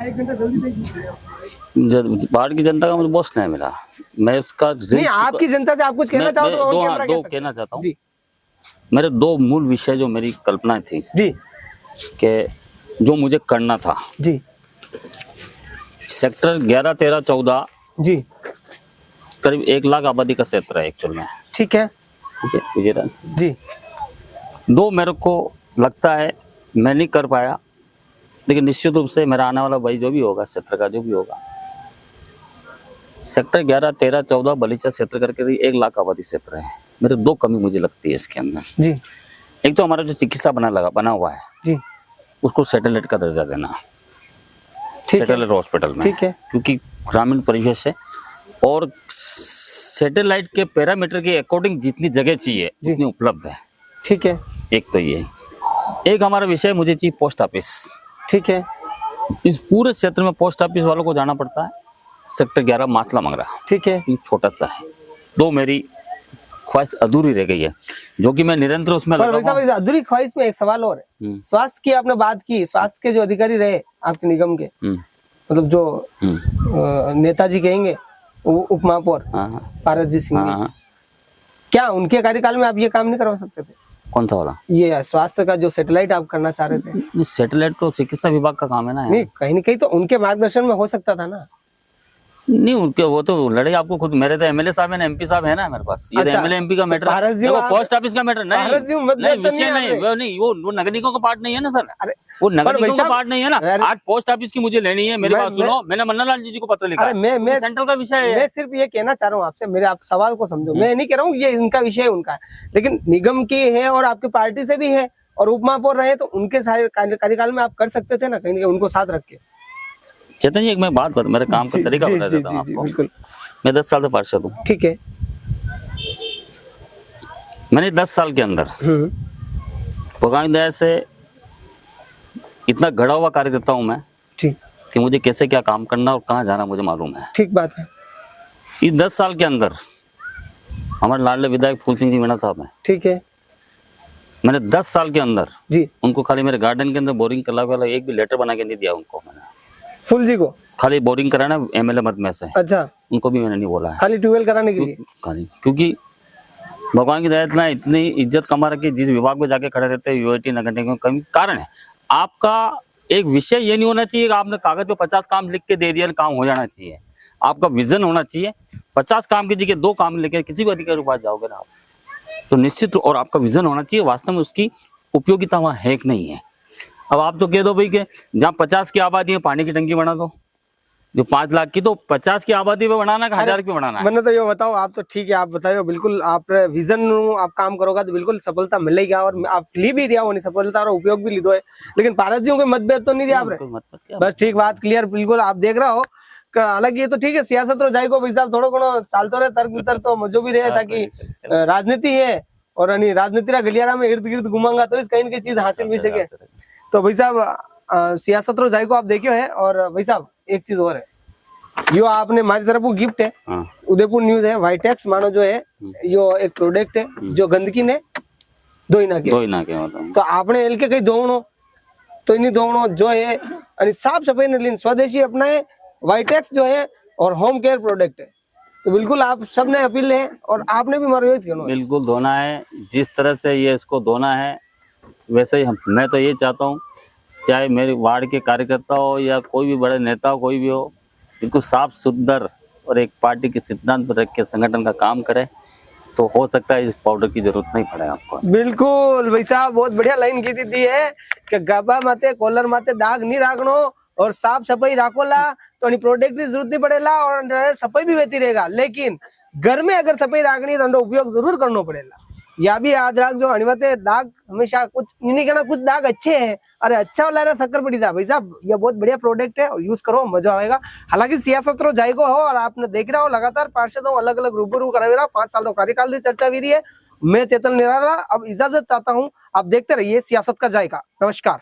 वार्ड की जनता का मुझे बॉस नहीं मिला, मैं उसका नहीं, आपकी जनता से आप कुछ कहना चाहो तो दो कहना चाहता हूँ। मेरे 2 मूल विषय जो मेरी कल्पना थी जी, कि जो मुझे करना था जी, सेक्टर 11, 13, 14 जी, करीब 1 लाख आबादी का क्षेत्र है एक्चुअल में। ठीक है, विजयराज जी, 2 मेरे को लगता है मैं नहीं कर पाया, लेकिन निश्चित रूप से मेरा आने वाला भाई जो भी होगा, क्षेत्र का जो भी होगा, सेक्टर 11, 13, 14 बलीचा क्षेत्र करके 1 लाख आबादी क्षेत्र है। मेरे 2 कमी मुझे लगती है इसके अंदर जी। एक तो हमारा जो चिकित्सा बना हुआ है जी, उसको सैटेलाइट का दर्जा देना, सैटेलाइट हॉस्पिटल में, ठीक है, क्योंकि ग्रामीण परिवेश है और सैटेलाइट के पैरामीटर के अकॉर्डिंग जितनी जगह चाहिए उतनी उपलब्ध है। ठीक है, एक तो ये, एक हमारा विषय मुझे चाहिए पोस्ट ऑफिस। ठीक है, इस पूरे क्षेत्र में पोस्ट ऑफिस वालों को जाना पड़ता है। सेक्टर 11 मातला मंगरा, ठीक है, ये छोटा सा है। 2 मेरी ख्वाहिश अधूरी रह गई है, जो कि मैं निरंतर उसमें लगा हूं। अधूरी ख्वाहिश में एक सवाल और है, स्वास्थ्य की आपने बात की, स्वास्थ्य के जो अधिकारी रहे आपके निगम के, मतलब जो नेताजी कहेंगे उप महापौर पारस जी सिंह, क्या उनके कार्यकाल में आप ये काम नहीं करवा सकते थे? कौन सा वाला? ये स्वास्थ्य का जो सैटेलाइट आप करना चाह रहे थे। सैटेलाइट तो चिकित्सा विभाग का काम है ना। नहीं, कहीं न कहीं तो उनके मार्गदर्शन में हो सकता था ना। नहीं, उनके वो तो लड़े आपको खुद, मेरे तो एमएलए साहब है ना, एमपी साहब है ना मेरे पास। ये अच्छा, एमएलए एमपी का मैटर है, वो पोस्ट ऑफिस का मैटर नहीं, विषय नहीं, वो नगर निगम का पार्ट नहीं है ना सर। अरे वो नगर पर निगम भाई का साहब, पार्ट नहीं है ना। अरे- आज पोस्ट ऑफिस की मुझे लेनी है, मेरी बात सुनो, मैंने मन्ना लाल जी को पत्र लिखा अरे है। मैं ये सेंट्रल का विषय है। मैं सिर्फ ये कहना चाह रहा हूँ आपसे, मेरे आप सवाल को समझो। मैं नहीं कह रहा हूँ ये इनका विषय है, उनका है, लेकिन निगम की है और आपकी पार्टी से भी है और उप महापौर रहे, तो उनके सारे कार्यकाल में आप कर सकते थे ना कहीं ना कहीं उनको साथ रख के। चेतन जी एक मैं बात बता, मेरे काम का तरीका बता देता हूँ जी, आपको। बिल्कुल मैं 10 साल से पार्षद हूँ। ठीक है। मैंने 10 साल के अंदर भगवान की दया से इतना गड़ा हुआ कार्यकर्ता हूँ मैं ठीक कि मुझे कैसे क्या काम करना और कहाँ जाना मुझे मालूम है। ठीक बात है। इस 10 साल के अंदर हमारे लाडले विधायक फूल सिंह जी मीणा साहब हैं, ठीक है मैंने 10 साल के अंदर जी। उनको खाली मेरे गार्डन के अंदर बोरिंग करवा वाला एक भी लेटर बना के नहीं दिया उनको। मैंने फुल जी को खाली बोरिंग कराना एमएलए मत में से, अच्छा, उनको भी मैंने नहीं बोला है खाली ट्यूबवेल कराने के लिए। खाली, क्योंकि भगवान की दया इतना इतनी इज्जत कमा रखी, जिस विभाग में जाके खड़े रहते हैं यूआईटी नगर निगम में, कमी कारण है आपका एक विषय ये नहीं होना चाहिए कि आपने कागज पे 50 काम लिख के दे दिया, काम हो जाना चाहिए। आपका विजन होना चाहिए। 50 काम की जगह 2 काम लेके किसी भी अधिकारी के पास जाओगे ना आप, तो निश्चित, और आपका विजन होना चाहिए वास्तव में उसकी उपयोगिता वहाँ है कि नहीं है। अब आप तो कह दो भाई कि जहाँ 50 की आबादी है पानी की टंकी बना दो, जो 5 लाख की, तो 50 की आबादी पे बनाना, 1000 की बनाना है। मैंने तो ये बताओ, आप तो ठीक है, आप बताइए बिल्कुल, आप विजन आप काम करोगे तो बिल्कुल सफलता मिलेगी, और आप ली भी दिया होनी सफलता और उपयोग भी ली दो है, लेकिन पारस जी को मतभेद तो नहीं दिया आपने। बस ठीक, बात क्लियर, बिल्कुल आप देख रहा हो। हालांकि ये तो ठीक है, सियासत रो जाएगो भाई साहब, थोड़ा घणो चालतो रहे, तर्क वितर्क तो मजो भी रहे, ताकि राजनीति है और राजनीति रा गलियारा में इर्द गिर्द घुमाऊंगा तो इस कहीं न कहीं चीज हासिल भी सके। तो भाई साहब सियासत रो जाएगो आप देखियो है। और भाई साहब एक चीज और है, यो आपने हमारी तरफ को गिफ्ट है, उदयपुर न्यूज है, वाइटेक्स मानो जो है, यो एक प्रोडक्ट है जो गंदगी ने दो ही ना के मतलब तो आपने एल के कहीं धोवणो तो नहीं धोवणो जो है, और साफ सफाई ने लीन स्वदेशी अपनाए, वाइटेक्स जो है और होम केयर प्रोडक्ट है, तो बिल्कुल आप सबने अपील है और आपने भी मारो बिल्कुल धोना है। जिस तरह से ये इसको धोना है वैसे ही मैं तो ये चाहता हूँ, चाहे मेरे वार्ड के कार्यकर्ता हो या कोई भी बड़े नेता हो, कोई भी हो, बिल्कुल साफ सुंदर और एक पार्टी के सिद्धांत पर रख के संगठन का काम करे, तो हो सकता है इस पाउडर की जरूरत नहीं पड़े आपको। बिल्कुल भाई साहब, बहुत बढ़िया लाइन की दी है कि गब्बा माते कॉलर माते दाग नहीं राखनो और साफ सफाई राखोला तो प्रोडक्ट की जरूरत नहीं पड़ेगा और सफाई भी होती रहेगा, लेकिन घर में अगर सफाई राखनी है तो उपयोग जरूर करना पड़ेगा। या भी याद रख जो अनिवार्य दाग हमेशा कुछ नहीं कहना, कुछ दाग अच्छे हैं, अरे अच्छा वाला शक्कर पड़ी था भाई साहब, ये बहुत बढ़िया प्रोडक्ट है और यूज करो, मजा आएगा। हालांकि सियासत रो जाएगो हो और आपने देख रहा हो लगातार पार्षदों अलग अलग रूबरू करा रहा, 5 साल कार्यकाल की चर्चा भी रही है। मैं चेतन निराला अब इजाजत चाहता हूँ, आप देखते रहिए सियासत का जायका। नमस्कार।